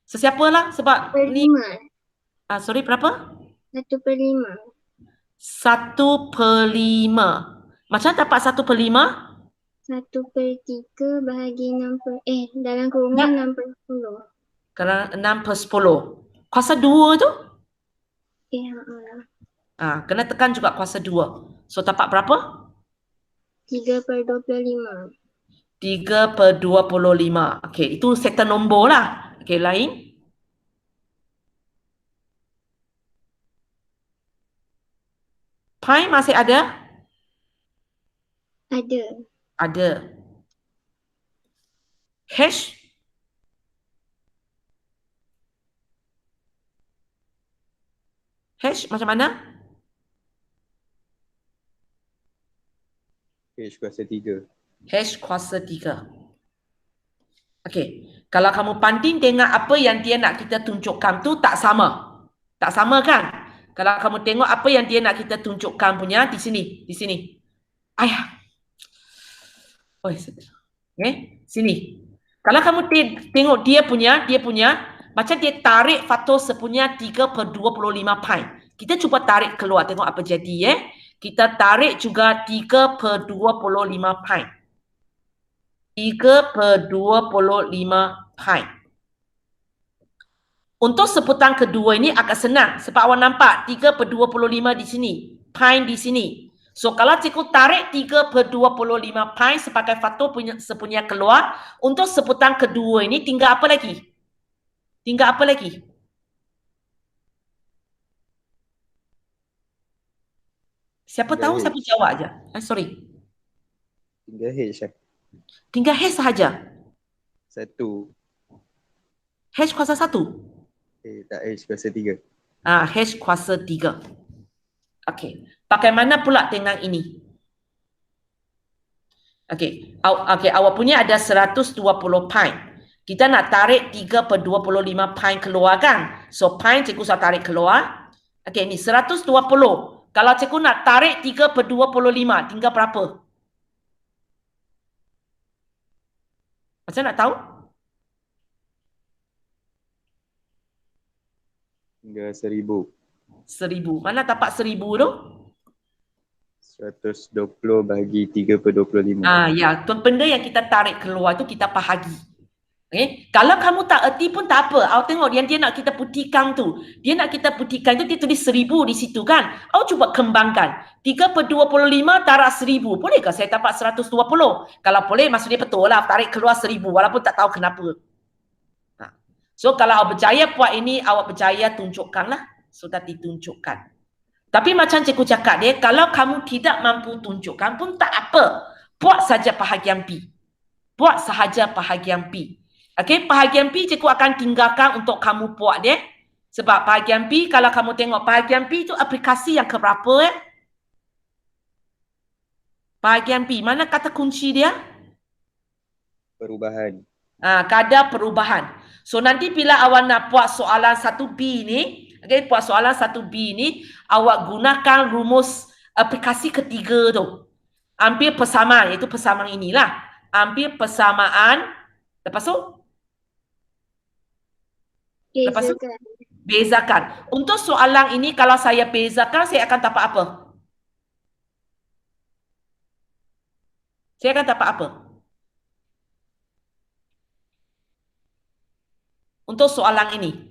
Sesiapalah sebab Per ni. 5. Sorry, berapa? 1 per 5. 1 per 5. Macam dapat 1 per 5? 1 per 3 bahagi 6 per dalam kurungan 6 per 10. Kerana 6 per 10. Kuasa 2 tu? Kena tekan juga kuasa 2. So dapat berapa? 3 per 25. 3 per 25. Okey, itu sektor nombor lah. Okey, lain. Pi masih ada? Ada. Ada. Hash? Hash macam mana? H kuasa 3. Hash kuasa 3. Okey. Kalau kamu panding tengok apa yang dia nak kita tunjukkan tu tak sama. Tak sama kan? Kalau kamu tengok apa yang dia nak kita tunjukkan punya di sini. Di sini. Ayah. Oh, okay. Sini. Kalau kamu tengok dia punya macam dia tarik faktor sepunya 3/25 pi. Kita cuba tarik keluar tengok apa jadi Kita tarik juga 3/25 pi. 3/25 pi. Untuk sebutan kedua ini agak senang sebab awak nampak 3/25 di sini, pi di sini. So kalau cikgu tarik 3/25 pi sebagai faktor sepunya keluar, untuk sebutan kedua ini tinggal apa lagi? Tinggal apa lagi? Siapa Tinggal tahu, H. siapa jawab aja. Sorry. Tinggal H lah. Tinggal H sahaja. 1. H kuasa 1. Tak, H kuasa 3. H kuasa 3. Okey. Bagaimana pula dengan ini? Okey. Awak punya ada 120 pi. Kita nak tarik 3/25 pi keluar kan? So pi cikgu saya tarik keluar. Okey, ni 120. Kalau cikgu nak tarik 3/25, tinggal berapa? Macam nak tahu? Tinggal 1000. 1000. Mana dapat 1000 tu? 120 bahagi 3/25. Ya, benda yang kita tarik keluar tu kita bahagi. Okay? Kalau kamu tak erti pun tak apa. Awak tengok yang dia nak kita putihkan tu. Dia nak kita putihkan tu, dia tulis 1000 di situ kan. Awak cuba kembangkan. 3/25 tarik 1000. Bolehkah saya dapat 120? Kalau boleh, maksudnya betul lah. Tarik keluar 1000 walaupun tak tahu kenapa. So kalau awak berjaya buat ini, awak berjaya tunjukkanlah. Sudah ditunjukkan. Tapi macam cikgu cakap dia, kalau kamu tidak mampu tunjukkan pun tak apa. Buat saja bahagian B. Buat sahaja bahagian B. Okey, bahagian B cikgu akan tinggalkan untuk kamu buat dia. Sebab bahagian B, kalau kamu tengok bahagian B tu aplikasi yang keberapa Bahagian B, mana kata kunci dia? Perubahan. Kadar perubahan. So nanti bila awak nak buat soalan 1B ni, buat soalan 1B ni, awak gunakan rumus aplikasi ketiga tu. Ambil persamaan, iaitu persamaan inilah. Ambil persamaan, lepas tu? Lepas tu? Bezakan. Untuk soalan ini, kalau saya bezakan, saya akan dapat apa? Saya akan dapat apa? Untuk soalan ini.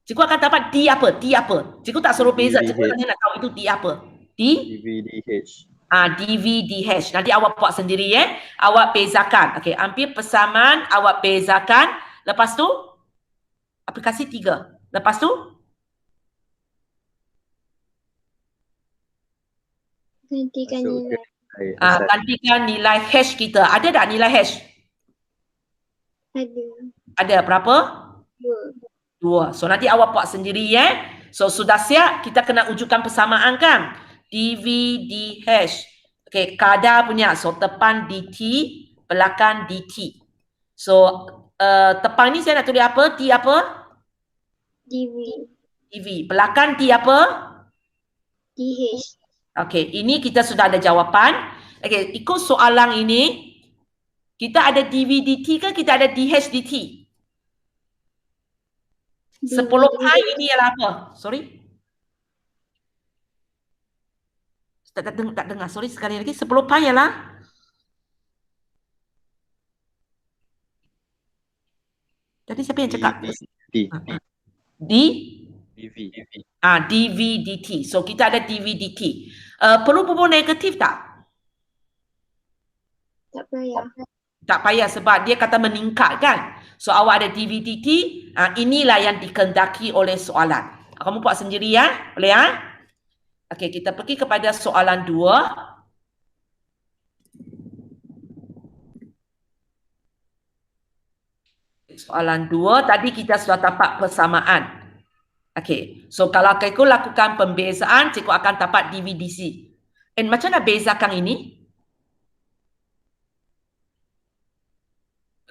Cikgu akan dapat D apa? D apa? Cikgu tak suruh beza. Cikgu hanya nak tahu itu D apa? DVDH. DVDH. Nanti awak buat sendiri Awak bezakan. Okey, ambil persamaan, awak bezakan. Lepas tu, aplikasi 3. Lepas tu? Gantikan nilai. Gantikan nilai hash kita. Ada tak nilai hash? Ada. Ada berapa? 2. So nanti awak buat sendiri So sudah siap, kita kena wujudkan persamaan kan? DVDH. Okey, kadar punya. So depan DT, belakang DT. So depan ni saya nak tulis apa? T apa? DV. Belakang T apa? DH. Okey, ini kita sudah ada jawapan. Okey, ikut soalan ini, kita ada DVDT ke kita ada DHDT? 10 pi ini ialah apa? Sorry? Tak dengar. Sorry sekali lagi. 10 pi ialah? Tadi siapa yang cakap? DVDT. So kita ada DVDT. Perlu bubuh negatif tak? Tak payah. Tak payah sebab dia kata meningkat kan. So awak ada DVDT, inilah yang dikehendaki oleh soalan. Kamu buat sendiri boleh Okey, kita pergi kepada soalan 2. Soalan 2, tadi kita sudah dapat persamaan. Okey, so kalau cikgu lakukan pembezaan, cikgu akan dapat dividisi. And macam nak bezakan ini?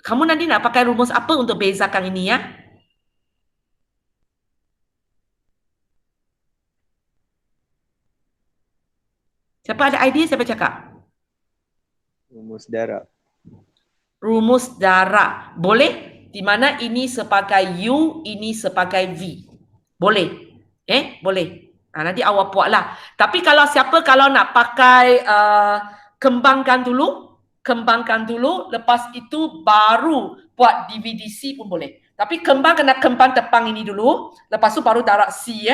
Kamu nanti nak pakai rumus apa untuk bezakan ini ya? Siapa ada idea? Siapa cakap? Rumus darab. Rumus darab. Boleh? Di mana ini sebagai U, ini sebagai V. Boleh? Boleh. Nanti awak buatlah. Tapi kalau siapa kalau nak pakai kembangkan dulu, lepas itu baru buat dividisi pun boleh. Tapi kena kembang depan ini dulu, lepas tu baru darab C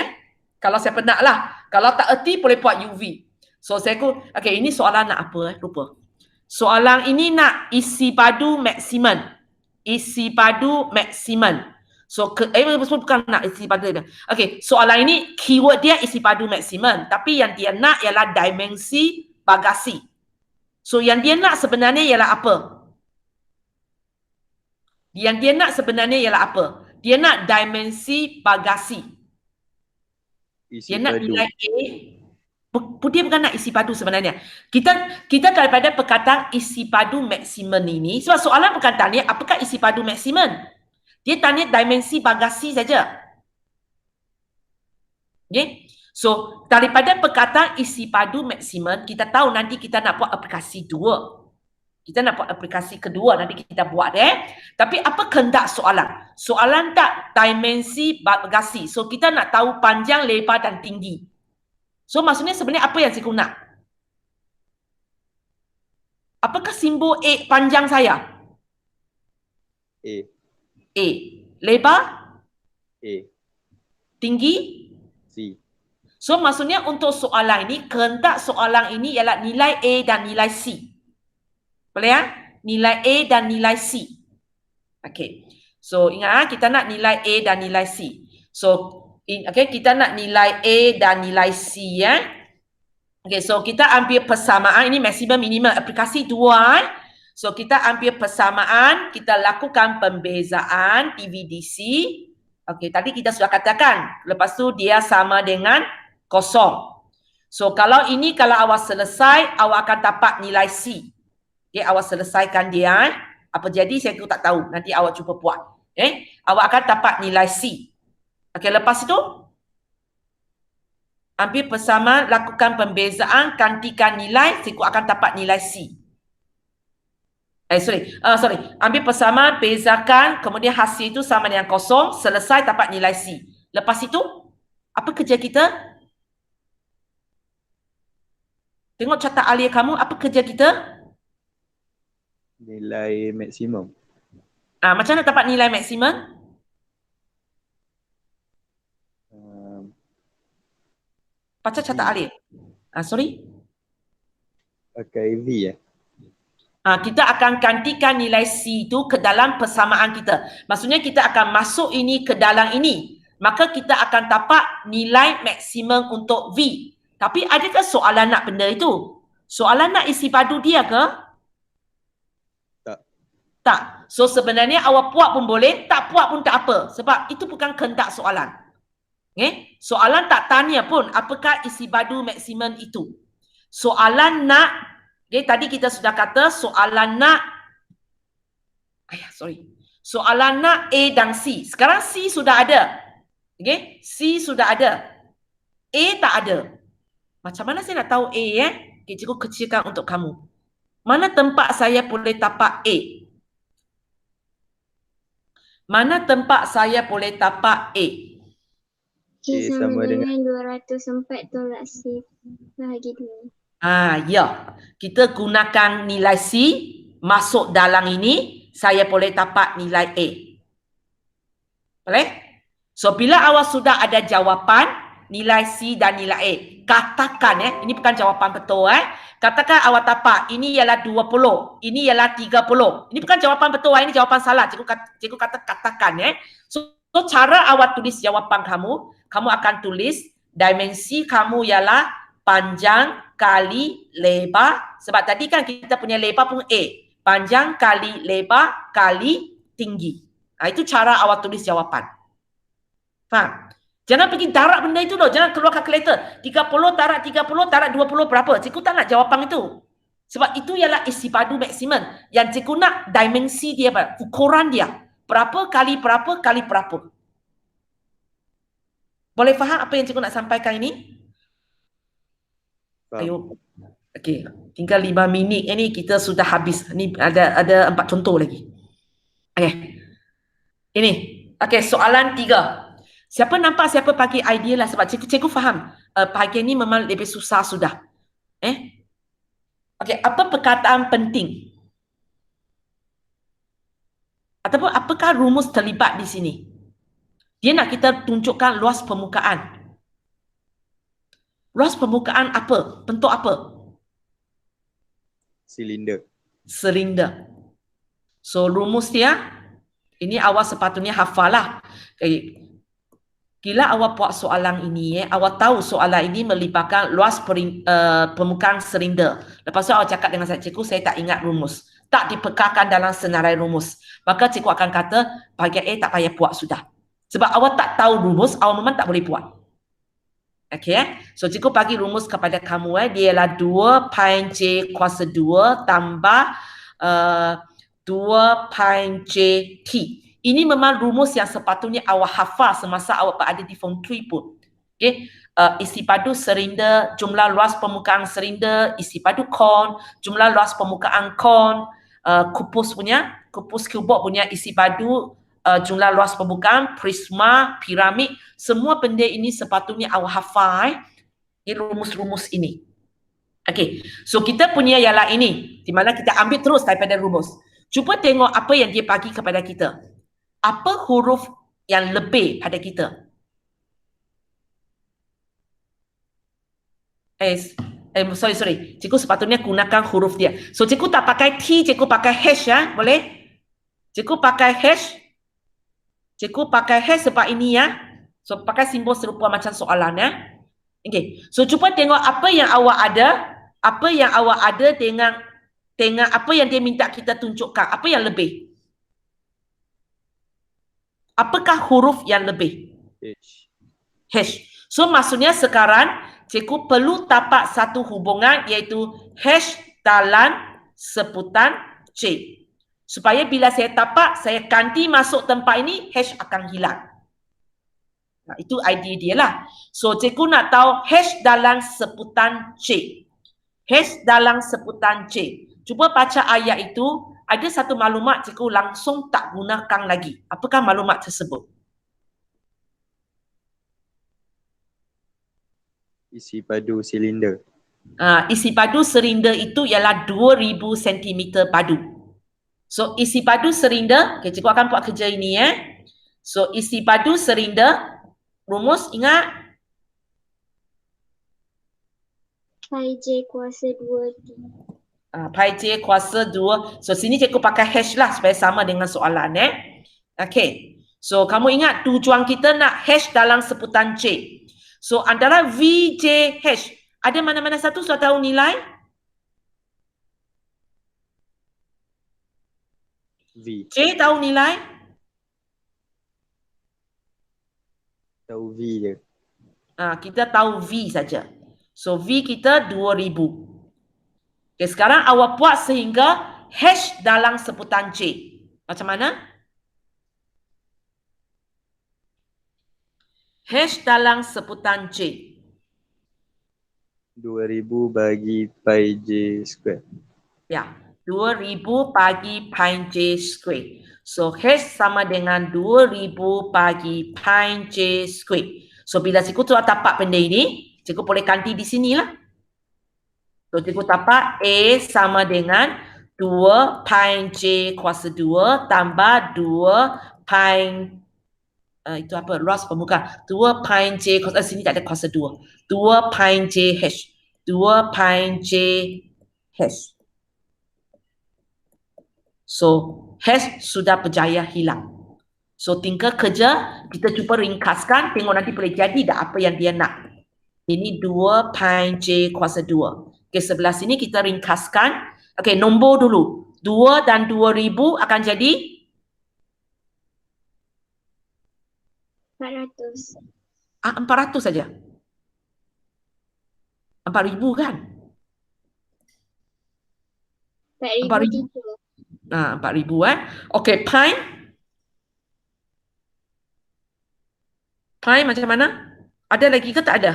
Kalau siapa nak lah. Kalau tak erti boleh buat UV. So saya okey, ini soalan nak apa lupa. Soalan ini nak isi padu maksimum. Isi padu maksimum. So bukan nak isi padu. Okey, soalan ini keyword dia isi padu maksimum, tapi yang dia nak ialah dimensi bagasi. So yang dia nak sebenarnya ialah apa? Yang dia nak sebenarnya ialah apa? Dia nak dimensi bagasi. Isi Dia nak padu. nilai A. Dia bukan nak isi padu sebenarnya. Kita daripada perkataan isi padu maksimum ini, sebab soalan bukan tanya apakah isi padu maksimum. Dia tanya dimensi bagasi saja. Okay? So, daripada perkataan isi padu maksimum, kita tahu nanti kita nak buat aplikasi 2. Kita nak buat aplikasi kedua, nanti kita buat Tapi apa kehendak soalan? Soalan tak dimensi bagasi. So, kita nak tahu panjang, lebar dan tinggi. So, maksudnya sebenarnya apa yang cikgu nak? Apakah simbol A panjang saya? A. A. Lebar? A. Tinggi? C. So, maksudnya untuk soalan ini, kehendak soalan ini ialah nilai A dan nilai C. Boleh ya? Nilai A dan nilai C. Okey. So, ingat kita nak nilai A dan nilai C. So, kita nak nilai A dan nilai C Okay, so kita ambil persamaan, ini maksimum minimum aplikasi 2 So kita ambil persamaan, kita lakukan pembezaan dividisi. Okay, tadi kita sudah katakan, lepas tu dia sama dengan kosong. So kalau awak selesai, awak akan dapat nilai C. Okay, awak selesaikan dia apa jadi saya tak tahu, nanti awak cuba buat. Awak akan dapat nilai C. Okay, lepas itu ambil persamaan, lakukan pembezaan, gantikan nilai, cikgu akan dapat nilai C. Ambil persamaan, bezakan, kemudian hasil itu sama dengan kosong, selesai dapat nilai C. Lepas itu, apa kerja kita? Tengok catat alia kamu, apa kerja kita? Nilai maksimum. Macam mana dapat nilai maksimum? Baca catat alia. Pakai V kita akan gantikan nilai C itu ke dalam persamaan kita. Maksudnya kita akan masuk ini ke dalam ini. Maka kita akan dapat nilai maksimum untuk V. Tapi adakah soalan nak benda itu? Soalan nak isi padu dia ke? Tak. So sebenarnya awak buat pun boleh, tak buat pun tak apa. Sebab itu bukan kehendak soalan. Soalan tak tanya pun apakah isi padu maksimum itu. Soalan nak tadi kita sudah kata soalan nak soalan nak A dan C. Sekarang C sudah ada. C sudah ada. A tak ada. Macam mana saya nak tahu A cikgu kecilkan untuk kamu. Mana tempat saya boleh tapak A? Mana tempat saya boleh tapak A? A sama dengan 204 tolak C bahagi 2. Ya. Kita gunakan nilai C masuk dalam ini, saya boleh dapat nilai A. Boleh? So, bila awak sudah ada jawapan, nilai C dan nilai A, katakan ini bukan jawapan betul Katakan awak dapat, ini ialah 20, ini ialah 30. Ini bukan jawapan betul ini jawapan salah. Cikgu katakan So, cara awak tulis jawapan kamu akan tulis dimensi kamu ialah panjang kali lebar. Sebab tadi kan kita punya lebar pun A. Panjang kali lebar kali tinggi. Itu cara awak tulis jawapan. Faham? Jangan pergi tarak benda itu loh. Jangan keluar kalkulator. 30 tarak 30 tarak 20 berapa? Cikgu tak nak jawapan itu. Sebab itu ialah isi padu maksimum. Yang cikgu nak dimensi dia, ukuran dia. Berapa kali berapa kali berapa. Boleh faham apa yang cikgu nak sampaikan ini? Faham. Ayo. Okey, tinggal 5 minit ini kita sudah habis. Ni ada 4 contoh lagi. Okey. Ini. Okey, soalan 3. Siapa nampak siapa bagi idea lah sebab cikgu faham. Pagi ni memang lebih susah sudah. Okey, apa perkataan penting? Ataupun apakah rumus terlibat di sini? Dia nak kita tunjukkan luas permukaan. Luas permukaan apa? Bentuk apa? Silinder. Silinder. So rumus dia, ini awak sepatutnya hafal lah. Bila awak buat soalan ini, awak tahu soalan ini melibatkan luas permukaan silinder. Lepas tu awak cakap dengan saya, cikgu saya tak ingat rumus. Tak dipekarkan dalam senarai rumus. Maka cikgu akan kata, bahagian A tak payah buat sudah. Sebab awak tak tahu rumus, awak memang tak boleh buat. Okay, so cikgu bagi rumus kepada kamu, dia ialah 2 pi J kuasa 2 tambah 2 pi J T. Ini memang rumus yang sepatutnya awak hafal semasa awak berada di form 3 pun. Okay, isi padu silinder, jumlah luas permukaan silinder, isi padu kon, jumlah luas permukaan kon, kupus kubok punya isi padu, jumlah luas permukaan, prisma, piramid, semua benda ini sepatutnya awak hafal rumus-rumus ini. Okey, so kita punya ialah ini, di mana kita ambil terus daripada rumus. Cuba tengok apa yang dia bagi kepada kita. Apa huruf yang lebih pada kita? Sorry. Cikgu sepatutnya gunakan huruf dia. So cikgu tak pakai T, cikgu pakai H ya, boleh? Cikgu pakai H. Cikgu pakai hash sebab ini ya. So pakai simbol serupa macam soalan ya. Okay. So cuba tengok apa yang awak ada dengan apa yang dia minta kita tunjukkan. Apa yang lebih? Apakah huruf yang lebih? H. So maksudnya sekarang cikgu perlu dapat satu hubungan iaitu H dalam sebutan C. Supaya bila saya tapak, saya ganti masuk tempat ini, hash akan hilang. Nah, itu idea dia lah. So, cikgu nak tahu hash dalam sebutan C. Hash dalam sebutan C. Cuba baca ayat itu, ada satu maklumat cikgu langsung tak gunakan lagi. Apakah maklumat tersebut? Isi padu silinder. Isi padu silinder itu ialah 2000 cm padu. So isi padu silinder, okay, cikgu akan buat kerja ini ya. So isi padu silinder, rumus ingat? Pi J kuasa 2T. Pi J kuasa 2. So sini cikgu pakai hash lah supaya sama dengan soalan ya. Okay. So kamu ingat tujuan kita nak hash dalam sebutan C. So antara V, J, hash, ada mana-mana satu sudah tahu nilai? V. C tahu nilai? Tahu V je. Kita tahu V saja. So V kita 2000. Okay, sekarang awak buat sehingga hash dalam sebutan C. Macam mana? Hash dalam sebutan C. 2000 bagi pi J square. Ya, 2000 bagi pi J square. So hash sama dengan 2000 bagi pi J square. So bila cikgu tu tapak benda ini, cikgu boleh ganti di sini lah. So cikgu tapak A sama dengan 2 pi J kuasa 2 tambah 2 pi itu apa? Luas permukaan. 2 pi J kuasa, sini tak ada kuasa 2. 2 pi J hash. 2 pi J hash. So, hash sudah berjaya hilang. So, tinggal kerja, kita cuba ringkaskan, tengok nanti boleh jadi tak apa yang dia nak. Ini 2 pi J kuasa 2. Okay, sebelah sini kita ringkaskan. Okay, nombor dulu. 2 dan 2000 akan jadi 400. 400 saja. 4,000 kan? 4,003. 4,000 Okey, pi? Pi macam mana? Ada lagi ke tak ada?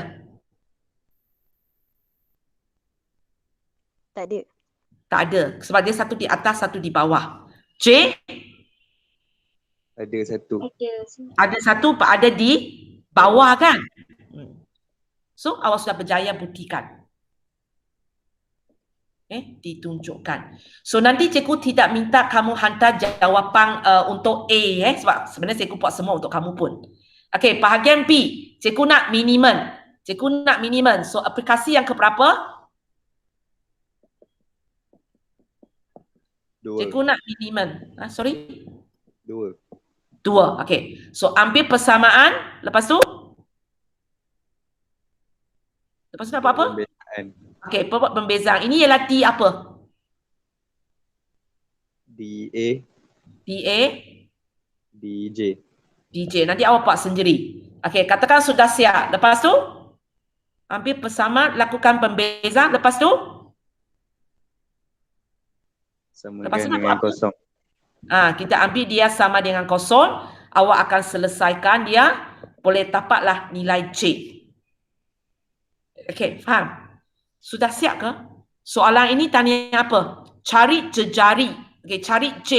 Tak ada. Tak ada. Sebab dia satu di atas, satu di bawah. J? Ada satu. Ada satu, ada di bawah kan? So, awak sudah berjaya buktikan. Ditunjukkan. So, nanti cikgu tidak minta kamu hantar jawapan untuk A sebab sebenarnya cikgu buat semua untuk kamu pun. Okey, bahagian B. Cikgu nak minimum. Cikgu nak minimum. So, aplikasi yang keberapa? Dua. Cikgu nak minimum. Sorry? Dua. Okey. So, ambil persamaan. Lepas tu? Lepas tu nak buat apa? Pembezaan. Okey, buat pembezaan. Ini ialah T apa? DA, DA, DJ. DJ. Nanti awak buat sendiri. Okey, katakan sudah siap. Lepas tu? Ambil persamaan, lakukan pembezaan. Lepas tu? Lepas tu Samakan nak dengan buat apa? kosong. Kita ambil dia sama dengan kosong. Awak akan selesaikan dia. Boleh dapatlah nilai J. Okey, faham? Sudah siap ke? Soalan ini tanya apa? Cari jejari. Okey, cari J.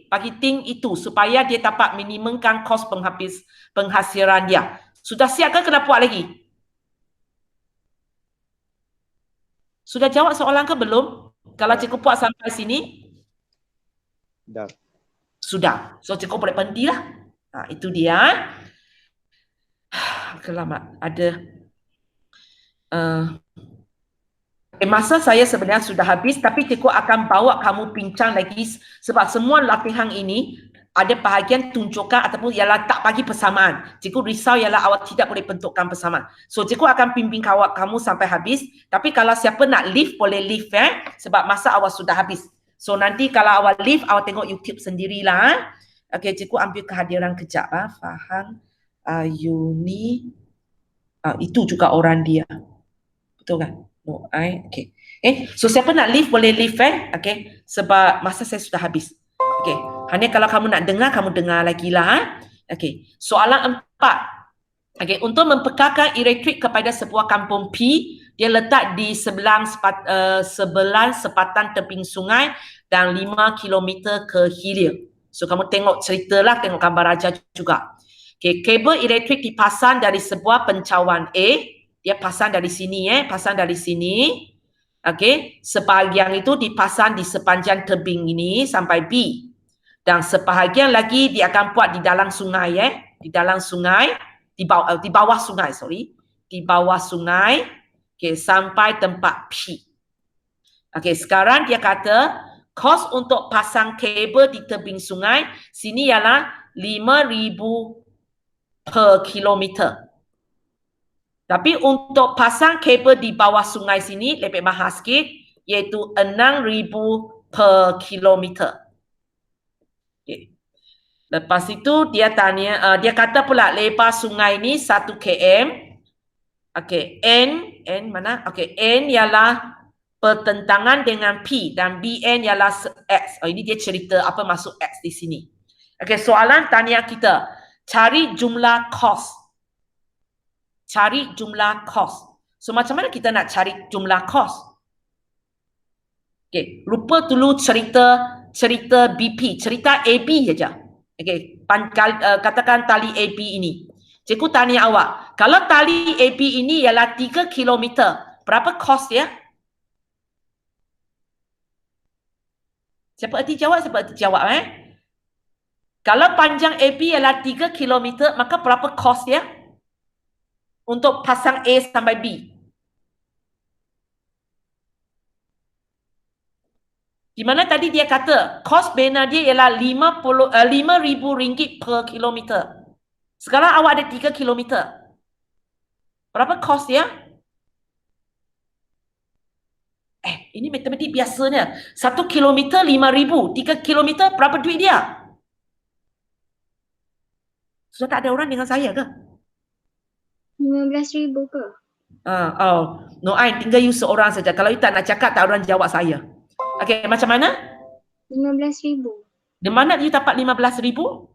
Bagi ting itu supaya dia dapat minimumkan kos penghasilan dia. Sudah siap ke kena buat lagi? Sudah jawab soalan ke belum? Kalau cikgu buat sampai sini? Dah. Sudah. So cikgu boleh berhenti lah. Itu dia. Kelamat. Ada masa saya sebenarnya sudah habis, tapi cikgu akan bawa kamu bincang lagi sebab semua latihan ini ada bahagian tunjukkan ataupun ialah tak bagi persamaan. Cikgu risau ialah awak tidak boleh bentukkan persamaan. So cikgu akan bimbing kamu sampai habis, tapi kalau siapa nak leave boleh leave sebab masa awak sudah habis. So nanti kalau awak leave, awak tengok YouTube sendirilah. Okey, cikgu ambil kehadiran kejap. Faham, Yuni, itu juga orang dia. Betul kan? No, okay. So siapa nak leave boleh leave okay. Sebab masa saya sudah habis. Okay. Hanya kalau kamu nak dengar, kamu dengar lagi lah. Okay. Soalan 4. Okay. Untuk mempekarkan elektrik kepada sebuah kampung P, dia letak di sebelah sepatan tebing sungai dan 5 km ke hilir. So kamu tengok ceritalah, tengok gambar raja juga. Okay. Kabel elektrik dipasang dari sebuah pencawan A. Dia pasang dari sini pasang dari sini. Okey, sebahagian itu dipasang di sepanjang tebing ini sampai B. Dan sebahagian lagi dia akan buat di dalam sungai di dalam sungai, di bawah sungai, di bawah sungai. Okey, sampai tempat P. Okey, sekarang dia kata kos untuk pasang kabel di tebing sungai sini ialah 5,000 per kilometer. Tapi untuk pasang kabel di bawah sungai sini lebih mahal sikit, iaitu 6,000 per kilometer. Okay. Lepas itu dia tanya, dia kata pula lebar sungai ni 1 km. Okey, N mana? Okey, N ialah pertentangan dengan P dan BN ialah X. Ini dia cerita apa maksud X di sini. Okey, soalan tanya kita, cari jumlah kos. Cari jumlah kos. So macam mana kita nak cari jumlah kos? Okey, lupa dulu cerita BP, cerita AB saja. Okey, katakan tali AB ini. Cikgu tanya awak, kalau tali AB ini ialah 3 km, berapa kos dia? Siapa erti jawab? Kalau panjang AB ialah 3 km, maka berapa kos dia? Untuk pasang A sampai B. Di mana tadi dia kata kos bina dia ialah RM5,000 per kilometer. Sekarang awak ada 3 kilometer. Berapa kos dia? Ini matematik biasanya. 1 kilometer 5,000. 3 kilometer berapa duit dia? Sudah tak ada orang dengan saya ke? 15,000 ke? Oh, no, Ain, tinggal you seorang saja. Kalau you tak nak cakap, tak orang jawab saya. Okey, macam mana? 15,000. Di mana you dapat 15,000?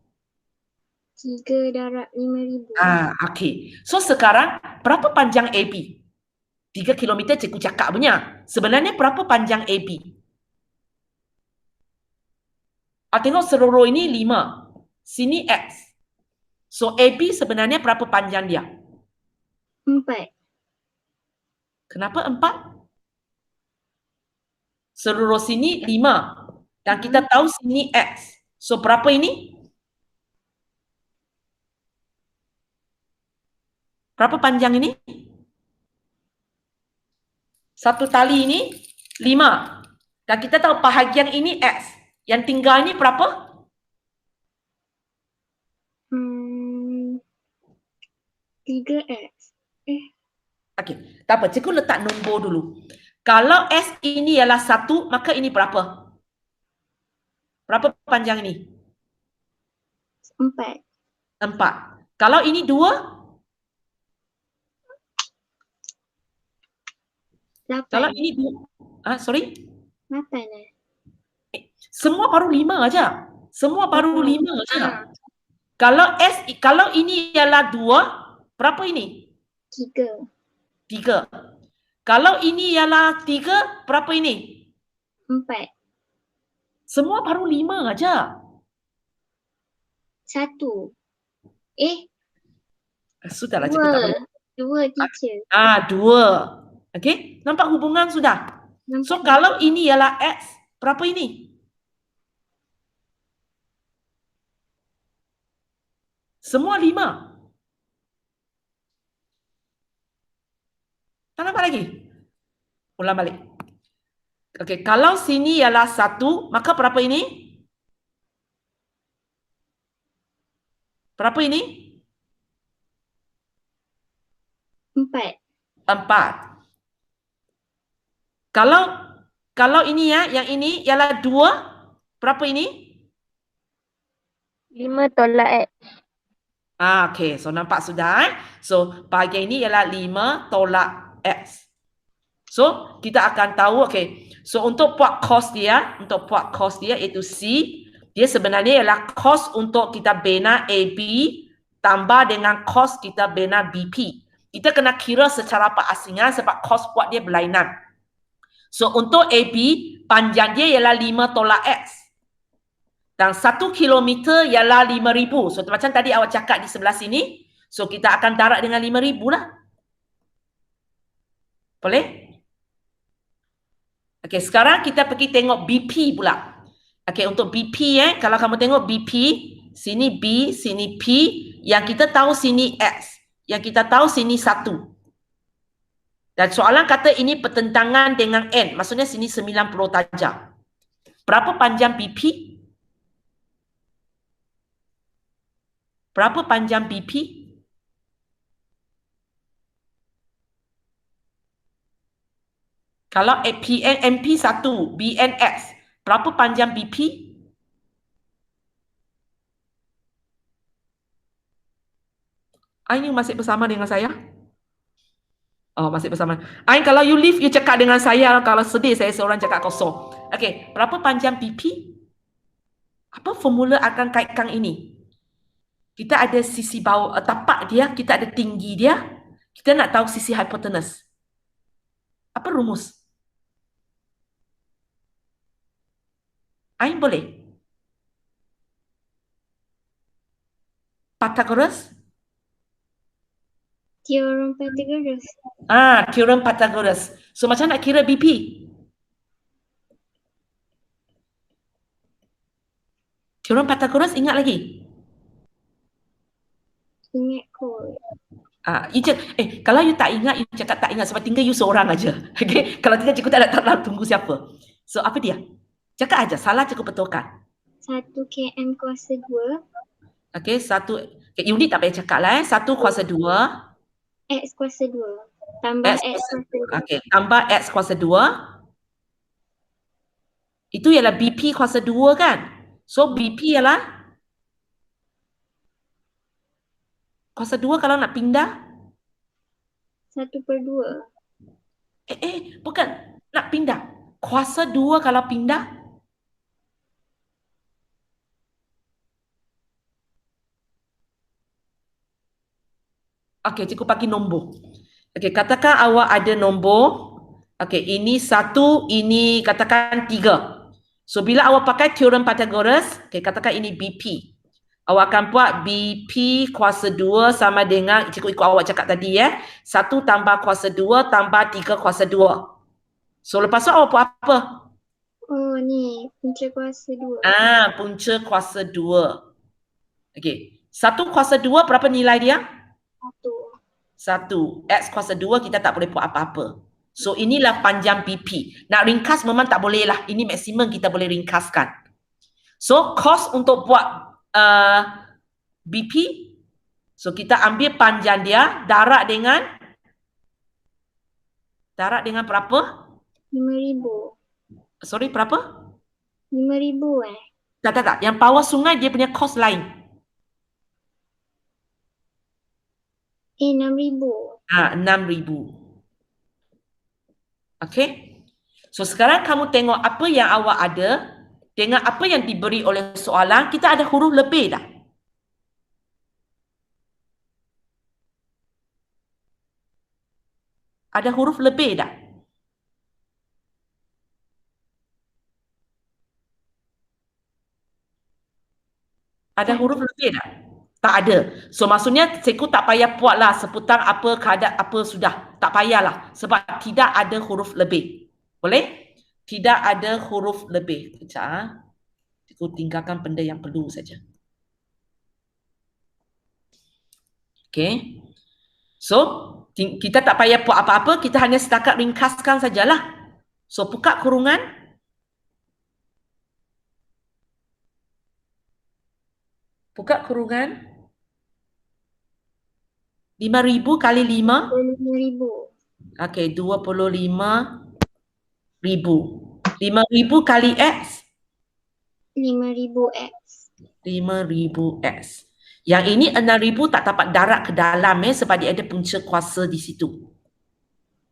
3 darab 5,000. Okey. So sekarang, berapa panjang AB? 3 kilometer cikgu cakap punya. Sebenarnya berapa panjang AB? Tengok seluruh ini 5. Sini X. So AB sebenarnya berapa panjang dia? 4. Kenapa 4? Seluruh sini 5. Dan kita tahu sini X. So berapa ini? Berapa panjang ini? Satu tali ini 5. Dan kita tahu bahagian ini X. Yang tinggal ini berapa? 3X. Okey, tak apa. Cikgu letak nombor dulu. Kalau S ini ialah 1, maka ini berapa? Berapa panjang ini? 4. 4. Kalau ini 2, 8. kalau ini 2, sorry? 8 lah. Semua baru 5 aja. Semua baru 5 aja. Kalau ini ialah 2, berapa ini? 3. 3. Kalau ini ialah 3, berapa ini? 4. Semua baru 5 aja. 1. Sudahlah, cikgu tak boleh. 2 teacher. 2. Okey, nampak hubungan sudah? So kalau ini ialah X, berapa ini? Semua 5. Tak nampak lagi? Ulang balik. Okey, kalau sini ialah 1, maka berapa ini? Berapa ini? 4. 4. Kalau ini ya, yang ini ialah 2, berapa ini? 5 tolak X. Okey, so nampak sudah. So, bahagian ini ialah 5 tolak X. So, kita akan tahu, okey. So, untuk buat kos dia iaitu C, dia sebenarnya ialah kos untuk kita bina AB tambah dengan kos kita bina BP. Kita kena kira secara perasingan sebab kos buat dia berlainan. So, untuk AB, panjang dia ialah 5 tolak X. Dan 1 kilometer ialah 5,000. So, macam tadi awak cakap di sebelah sini. So, kita akan darat dengan 5,000 lah. Boleh? Okey, sekarang kita pergi tengok BP pula. Okey, untuk BP kalau kamu tengok BP, sini B, sini P, yang kita tahu sini X, yang kita tahu sini 1. Dan soalan kata ini pertentangan dengan N, maksudnya sini 90 darjah. Berapa panjang BP? Berapa panjang BP? Kalau MP 1, BNX, berapa panjang BP? Ain masih bersama dengan saya? Oh, masih bersama. Ain, kalau you leave, you cakap dengan saya. Kalau sedih, saya seorang cakap kosong. Okey, berapa panjang BP? Apa formula akan kaitkan ini? Kita ada sisi bawah, tapak dia, kita ada tinggi dia. Kita nak tahu sisi hipotenus. Apa rumus? Ain boleh? Pythagoras? Teorem Pythagoras. Teorem Pythagoras. So macam nak kira BP? Teorem Pythagoras ingat lagi? Ingat kot. Kalau you tak ingat, you cakap tak ingat sebab tinggal you seorang aja. Okay? Kalau tidak, cikgu tak nak tunggu siapa. So apa dia? Cakap aja, salah cikgu betulkan. 1 km kuasa 2. Okay, unit tak payah cakap lah. 1 kuasa 2. X kuasa 2. Tambah X kuasa 2. Okay, tambah X kuasa 2. Itu ialah BP kuasa 2 kan? So BP ialah Kuasa 2 kalau nak pindah? 1/2. Bukan. Nak pindah. Kuasa 2 kalau pindah? Okey, cikgu bagi nombor. Okey, katakan awak ada nombor. Okey, ini 1, ini katakan 3. So, bila awak pakai teorem Pythagoras, okey, katakan ini BP. Awak akan buat BP kuasa 2 sama dengan, cikgu ikut awak cakap tadi ya. 1 tambah kuasa 2 tambah 3 kuasa 2. So, lepas tu awak buat apa? Oh ni, punca kuasa 2. Punca kuasa 2. Okey. 1 kuasa 2 berapa nilai dia? 1. X kuasa 2 kita tak boleh buat apa-apa. So inilah panjang BP. Nak ringkas memang tak boleh lah. Ini maksimum kita boleh ringkaskan. So cos untuk buat BP. So kita ambil panjang dia. Darat dengan berapa? 5,000. Sorry, berapa? 5,000 Tak. Yang bawah sungai dia punya kos lain. 6,000. 6,000. Okay. So sekarang kamu tengok apa yang awak ada dengan apa yang diberi oleh soalan. Kita ada huruf lebih dah. Ada huruf lebih dah. Ada huruf lebih dah? Tak ada. So maksudnya cikgu tak payah buatlah seputar apa keadaan apa sudah. Tak payahlah. Sebab tidak ada huruf lebih. Boleh? Tidak ada huruf lebih. Sekejap. Cikgu tinggalkan benda yang perlu saja. Okay. So kita tak payah buat apa-apa. Kita hanya setakat ringkaskan sajalah. So buka kurungan. Buka kurungan. 5,000 kali 5. 25,000. Okey, 25,000. 5,000 kali X. 5,000 X. 5,000 X. Yang ini 6,000 tak dapat darat ke dalam sebab dia ada punca kuasa di situ.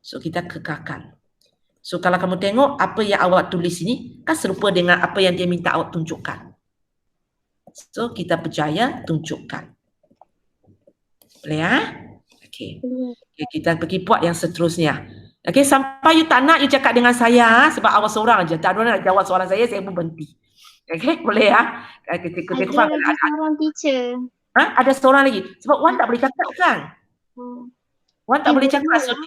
So kita kekalkan. So kalau kamu tengok apa yang awak tulis ini kan serupa dengan apa yang dia minta awak tunjukkan. So kita berjaya tunjukkan. Boleh ya? Okey. Okay, kita pergi buat yang seterusnya. Okey, sampai you tak nak you cakap dengan saya sebab awak seorang aja. Tak ada nak jawab soalan saya pun berhenti. Okey, boleh ya? Ada lagi seorang teacher. Ada seorang lagi. Sebab Wan tak boleh cakap kan? Wan tak boleh cakap. So,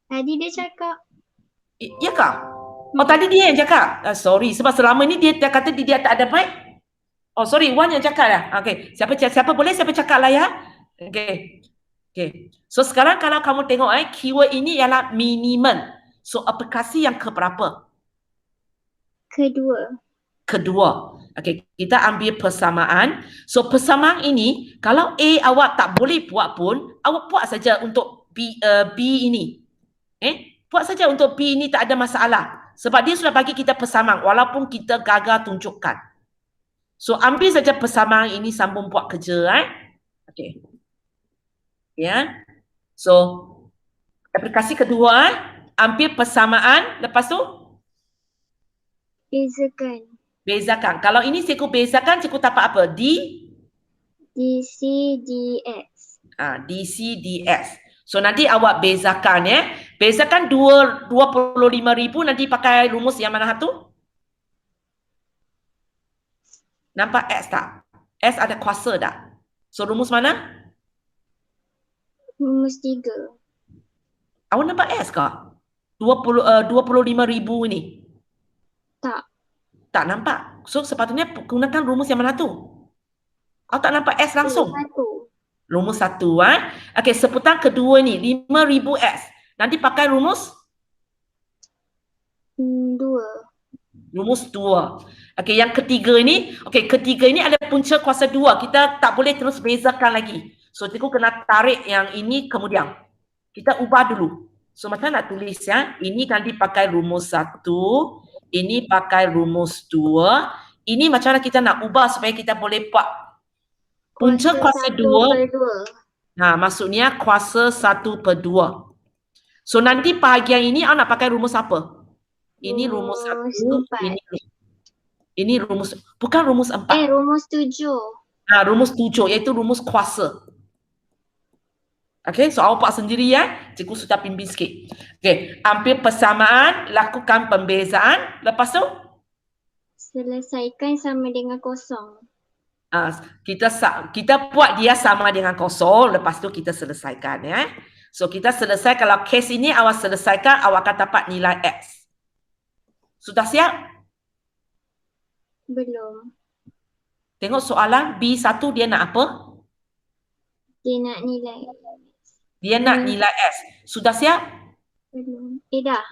Tadi dia cakap. Ya kah? Oh tadi dia yang cakap. Sorry sebab selama ni dia kata dia tak ada mic. Oh sorry, Wan yang cakap lah. Okey, siapa boleh siapa cakap lah ya. Okey. Okey. So sekarang kalau kamu tengok keyword ini ialah minimum. So aplikasi yang keberapa? Kedua. Okey, kita ambil persamaan. So persamaan ini kalau A awak tak boleh buat pun, awak buat saja untuk B ini. Buat saja untuk B ini tak ada masalah. Sebab dia sudah bagi kita persamaan walaupun kita gagal tunjukkan. So ambil saja persamaan ini sambung buat kerja Okey. Ya. So aplikasi kedua ambil persamaan lepas tu bezakan. Kalau ini cikgu bezakan cikgu dapat apa? DC DX. DC DX. So nanti awak bezakan Bezakan 25,000 nanti pakai rumus yang mana satu? Nampak X tak? X ada kuasa tak? So rumus mana? Rumus 3. Awak nampak X kah? 25,000 ini. Tak nampak. So sepatutnya gunakan rumus yang mana tu? Awak tak nampak S langsung? Rumus 1 Okey, seputar kedua ni 5,000X. Nanti pakai rumus 2. Rumus 2. Okey, yang ketiga ini, ketiga ini ada punca kuasa 2. Kita tak boleh terus bezakan lagi. So cikgu kena tarik yang ini kemudian. Kita ubah dulu. So macam nak tulis ini nanti pakai rumus 1, ini pakai rumus 2. Ini macam mana kita nak ubah supaya kita boleh buat Punca kuasa 2. 1/2. Nah, maksudnya kuasa 1/2. So nanti bahagian ini awak nak pakai rumus apa? Ini rumus 1, ini rumus, bukan rumus 4. Rumus 7. Nah, rumus 7 iaitu rumus kuasa. Okey, so awak buat sendiri ya. Cikgu sudah pimpin sikit. Okey, ambil persamaan, lakukan pembezaan. Lepas tu Selesaikan sama dengan kosong. kita buat dia sama dengan kosong. Lepas tu kita selesaikan ya. So kita selesai, kalau kes ini awak selesaikan, awak akan dapat nilai X. Sudah siap? Belum. Tengok soalan B1 dia nak apa? Dia nak nilai. Dia nak nilai S. Sudah siap? Belum. Dah.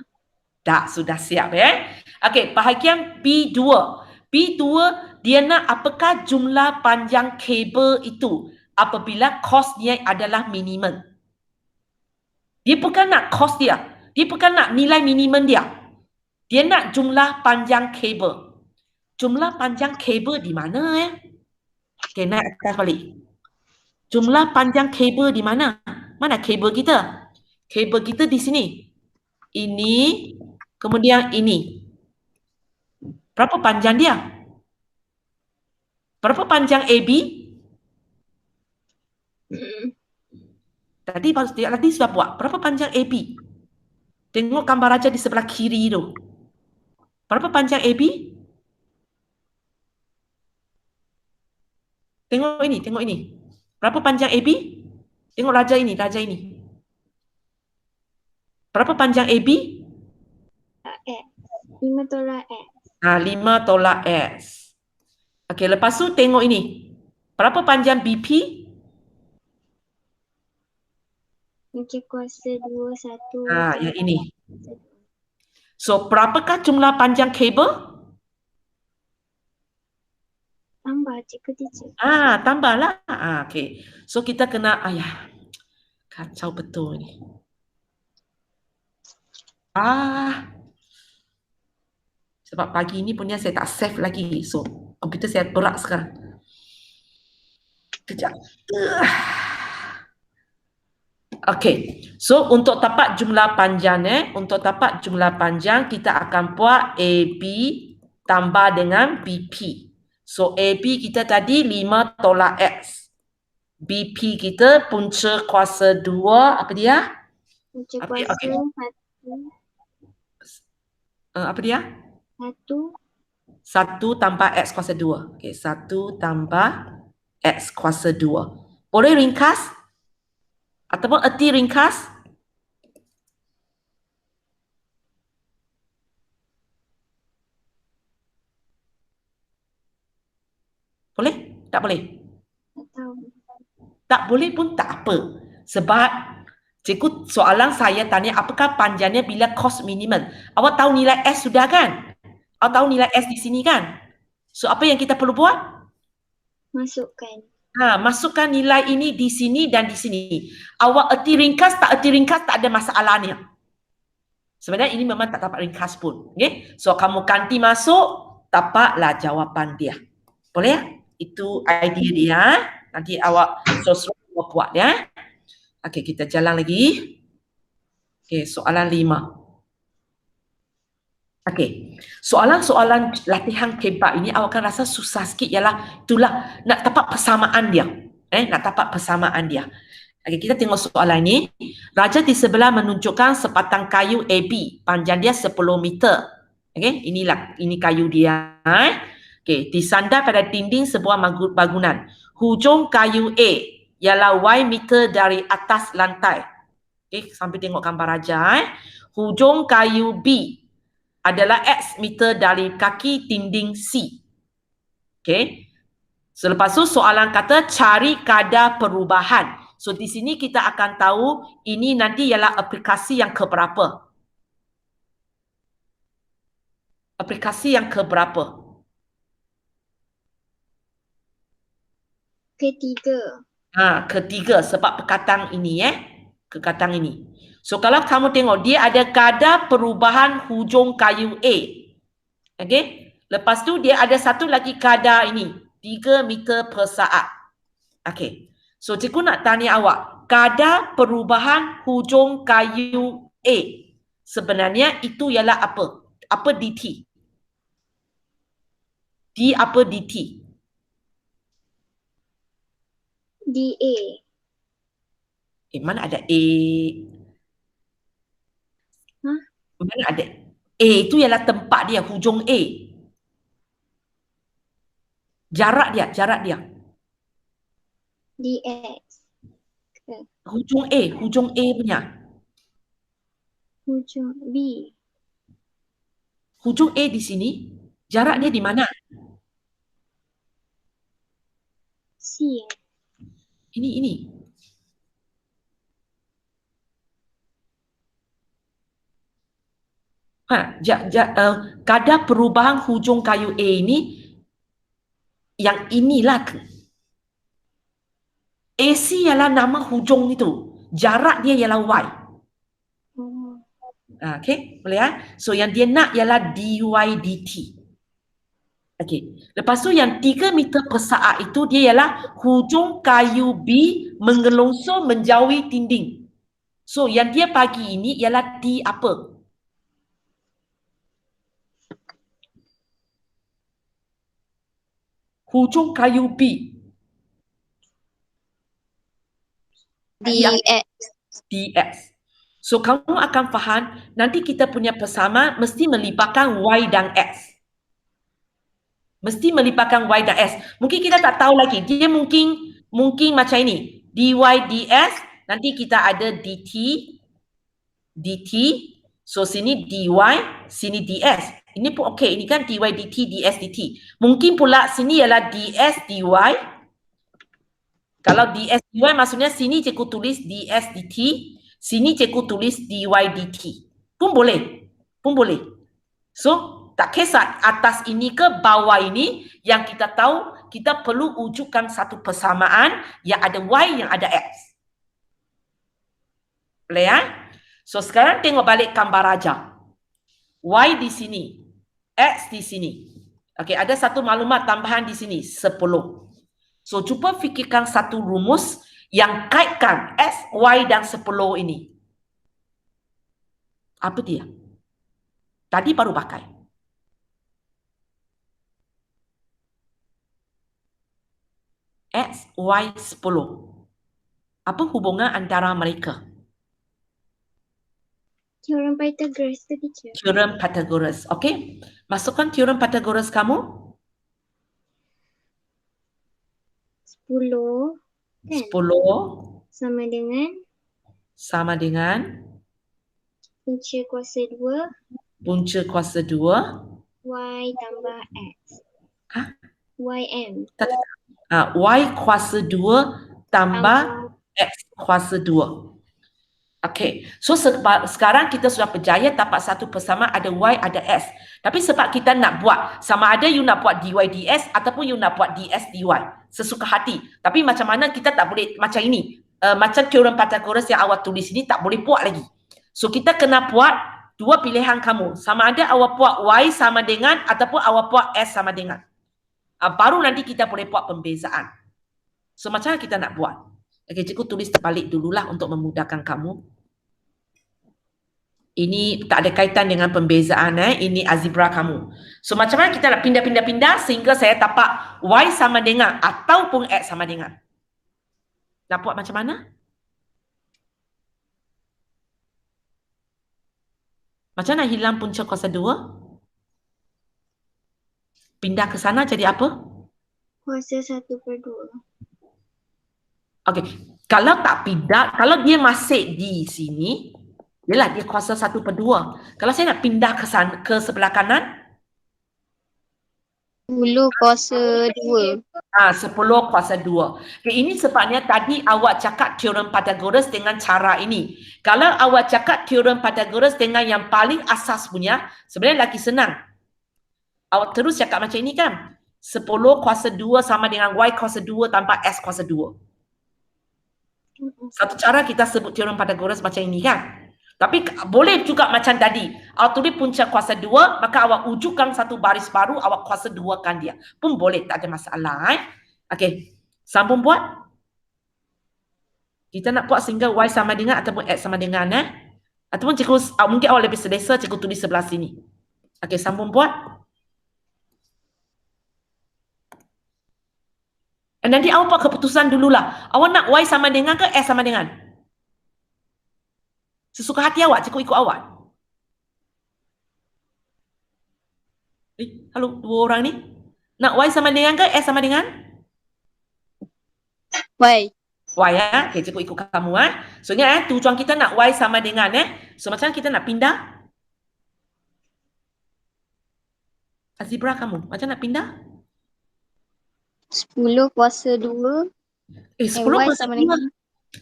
Tak, sudah siap ya. Okey, bahagian B2. B2 dia nak apakah jumlah panjang kabel itu apabila kos dia adalah minimum. Dia bukan nak kos dia. Dia bukan nak nilai minimum dia. Dia nak jumlah panjang kabel. Jumlah panjang kabel di mana ya? Okey, naik atas balik. Jumlah panjang kabel di mana? Mana kabel kita? Kabel kita di sini. Ini, kemudian ini. Berapa panjang dia? Berapa panjang AB? Tadi sudah buat. Berapa panjang AB? Tengok gambar raja di sebelah kiri tu. Berapa panjang AB? Tengok ini, tengok ini. Berapa panjang AB? Tengok raja ini, raja ini. Berapa panjang AB? 5 tolak X. 5 tolak X. Okey, lepas tu tengok ini. Berapa panjang BP? Okey, kuasa 2, 1. Yang ini. So, berapakah jumlah panjang kabel? Tambah cikgu teacher. Tambahlah. Okey. So, kita kena, kacau betul ni. Sebab pagi ni punya saya tak save lagi. So, komputer saya berat sekarang. Kejap. Okey. So, untuk dapat jumlah panjang untuk dapat jumlah panjang kita akan buat AB tambah dengan BP. So, AB kita tadi 5 tolak X. BP kita punca kuasa 2, apa dia? Punca kuasa 1. Apa dia? 1. 1 tambah X kuasa 2. Okey, 1 tambah X kuasa 2. Boleh ringkas? Ataupun erti ringkas? Boleh? Tak boleh? Tak tahu. Tak boleh pun tak apa. Sebab cikgu soalan saya tanya apakah panjangnya bila kos minimum. Awak tahu nilai S sudah kan? Awak tahu nilai S di sini kan? So apa yang kita perlu buat? Masukkan. Masukkan nilai ini di sini dan di sini. Awak erti ringkas tak ada masalahnya. Sebenarnya ini memang tak dapat ringkas pun. Okay? So kamu ganti masuk, dapatlah jawapan dia. Boleh ya? Itu idea dia. Nanti awak sesuai buat ya. Okey, kita jalan lagi. Okey, soalan 5. Okey, soalan-soalan latihan tebak ini awak akan rasa susah sikit ialah itulah nak dapat persamaan dia. Nak dapat persamaan dia. Okey, kita tengok soalan ini. Raja di sebelah menunjukkan sepatang kayu AB, panjang dia 10 meter. Okey, ini kayu dia. Okey, disandar pada dinding sebuah bangunan. Hujung kayu A ialah Y meter dari atas lantai. Okey, sambil tengok gambar raja. Hujung kayu B adalah X meter dari kaki dinding C. Okey. Selepas tu soalan kata cari kadar perubahan. So di sini kita akan tahu ini nanti ialah aplikasi yang keberapa. Aplikasi yang keberapa? Ketiga. Ketiga sebab perkataan ini perkataan ini. So kalau kamu tengok dia ada kadar perubahan hujung kayu A. Okey? Lepas tu dia ada satu lagi kadar ini, 3 meter per saat. Okey. So cikgu nak tanya awak, kadar perubahan hujung kayu A sebenarnya itu ialah apa? Apa DT? D apa DT? DA. Mana ada A? Hah? Mana ada? A itu ialah tempat dia, hujung A. Jarak dia. DX. Hujung A punya. Hujung B. Hujung A di sini, jarak dia di mana? C. Ini. Kadar perubahan hujung kayu A ini, yang inilah AC ialah nama hujung itu. Jarak dia ialah Y. Oh. Okay, boleh ya? So yang dia nak ialah dy dt. Okay, lepas tu yang 3 meter per saat itu dia ialah hujung kayu B mengelongsor menjauhi dinding. So yang dia bagi ini ialah D apa? Hujung kayu B. DX. dx. So kamu akan faham nanti kita punya persamaan mesti melibatkan y dan x. Mesti melibatkan y dan x. Mungkin kita tak tahu lagi. Dia mungkin macam ini. dy ds, nanti kita ada dt. So sini dy, sini ds. Ini pun okey. Ini kan dy dt, ds dt. Mungkin pula sini ialah ds dy. Kalau ds dy maksudnya sini cikgu tulis ds dt, sini cikgu tulis dy dt. Pun boleh. So, tak kisah atas ini ke bawah ini, yang kita tahu kita perlu wujudkan satu persamaan yang ada y, yang ada x. Boleh ya? So, sekarang tengok balik gambar raja. Y di sini, x di sini. Okey, ada satu maklumat tambahan di sini, 10. So, cuba fikirkan satu rumus yang kaitkan x, y dan 10 ini. Apa dia? Tadi baru pakai. X, Y, 10. Apa hubungan antara mereka? Teorem Pythagoras tu, teacher. Teorem Pythagoras. Okey. Masukkan teorem Pythagoras kamu. 10 kan? 10 sama dengan punca kuasa 2 punca kuasa 2 Y tambah X. Hah? YM. Y kuasa 2 tambah X kuasa 2. Okey. So sekarang kita sudah berjaya dapat satu persamaan, ada Y, ada S. Tapi sebab kita nak buat, sama ada you nak buat dy ds ataupun you nak buat ds dy. Sesuka hati. Tapi macam mana kita tak boleh macam ini. Macam teorem Pythagoras yang awak tulis ini tak boleh buat lagi. So kita kena buat dua pilihan kamu. Sama ada awak buat Y sama dengan ataupun awak buat S sama dengan. Baru nanti kita boleh buat pembezaan. So macam mana kita nak buat? Okey, cikgu tulis terbalik dululah untuk memudahkan kamu. Ini tak ada kaitan dengan pembezaan. Ini algebra kamu. So macam mana kita nak pindah-pindah sehingga saya dapat Y sama dengan ataupun X sama dengan. Nak buat macam mana? Macam mana hilang punca kuasa 2? Pindah ke sana jadi apa? Kuasa 1/2. Okey, kalau tak pindah, kalau dia masih di sini, yalah dia kuasa 1/2. Kalau saya nak pindah ke sana, ke sebelah kanan, 10 kuasa 2. 10 kuasa 2. Okay, ini sebabnya tadi awak cakap teorem Pythagoras dengan cara ini. Kalau awak cakap teorem Pythagoras dengan yang paling asas punya, sebenarnya lagi senang. Awak terus cakap macam ini kan? 10 kuasa 2 sama dengan Y kuasa 2 tambah S kuasa 2. Satu cara kita sebut teorem Pythagoras macam ini kan? Tapi boleh juga macam tadi. Awak tulis punca kuasa 2, maka awak wujudkan satu baris baru, awak kuasa 2kan dia. Pun boleh, tak ada masalah. Okey, sambung buat. Kita nak buat sehingga Y sama dengan ataupun X sama dengan ataupun cikgu mungkin awak lebih selesa cikgu tulis sebelah sini. Okey, sambung buat. Nanti awak buat keputusan dululah. Awak nak Y sama dengan ke X sama dengan? Sesuka hati awak, cikgu ikut awak. Halo, dua orang ni. Nak Y sama dengan ke X sama dengan? Y. Y ya. Okey, cikgu ikut kamu So ingat tujuan kita nak Y sama dengan So macam kita nak pindah? Azibra kamu, macam nak pindah? 10 kuasa 2. 10 Y kuasa sama 2. dengan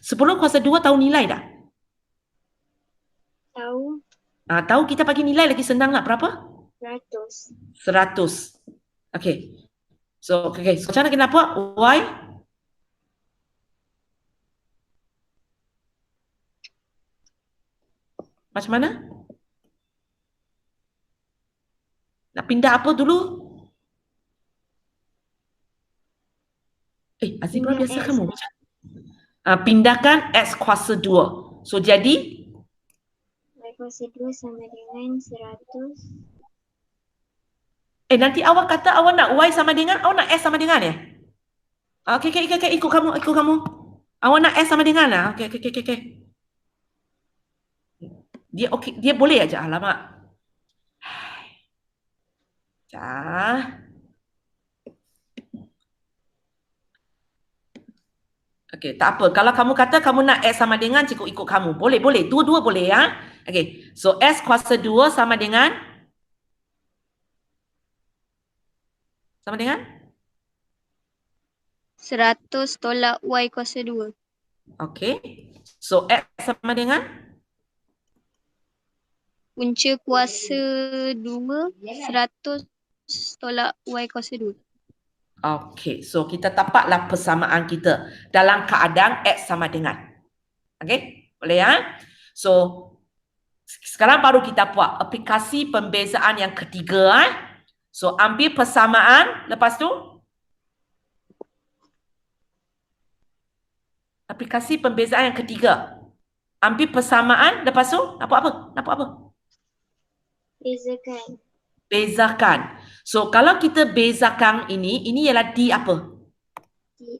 10 kuasa 2 tahu nilai dah? Tahu Tahu kita bagi nilai lagi senang nak berapa? 100. 100. Okey. So macam mana kita buat? Y macam mana? Nak pindah apa dulu? Azimra Pindah biasa X. kamu. Pindahkan X kuasa 2. So jadi Y kuasa 2 sama dengan 100. nanti awak kata awak nak Y sama dengan, awak nak S sama dengan Okey, ikut kamu. Awak nak S sama dengan Okey. Dia boleh aja. Alamak. Okey, tak apa. Kalau kamu kata kamu nak S sama dengan, cikgu ikut kamu. Boleh. Dua-dua boleh Okey. So S kuasa 2 sama dengan 100 tolak Y kuasa 2. Okey. So X sama dengan Punca kuasa 2. 100 tolak Y kuasa 2. Okey. So kita dapatlah persamaan kita dalam keadaan X sama dengan. Okey? Boleh So sekarang baru kita buat aplikasi pembezaan yang ketiga So ambil persamaan, lepas tu aplikasi pembezaan yang ketiga. Ambil persamaan, lepas tu nak buat apa? Bezakan. So kalau kita bezakan ini ialah D apa? dy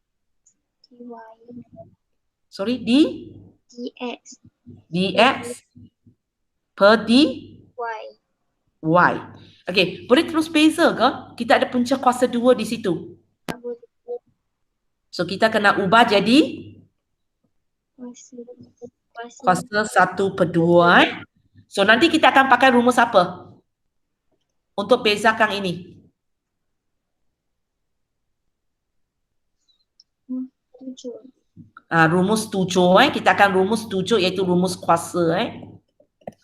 Sorry, dx dx per dy. y. Okey, boleh terus beza ke? Kita ada punca kuasa 2 di situ. So kita kena ubah jadi kuasa 1/2 So nanti kita akan pakai rumus apa? Untuk bezakan ini. 7. Rumus 7 kita akan rumus 7 iaitu rumus kuasa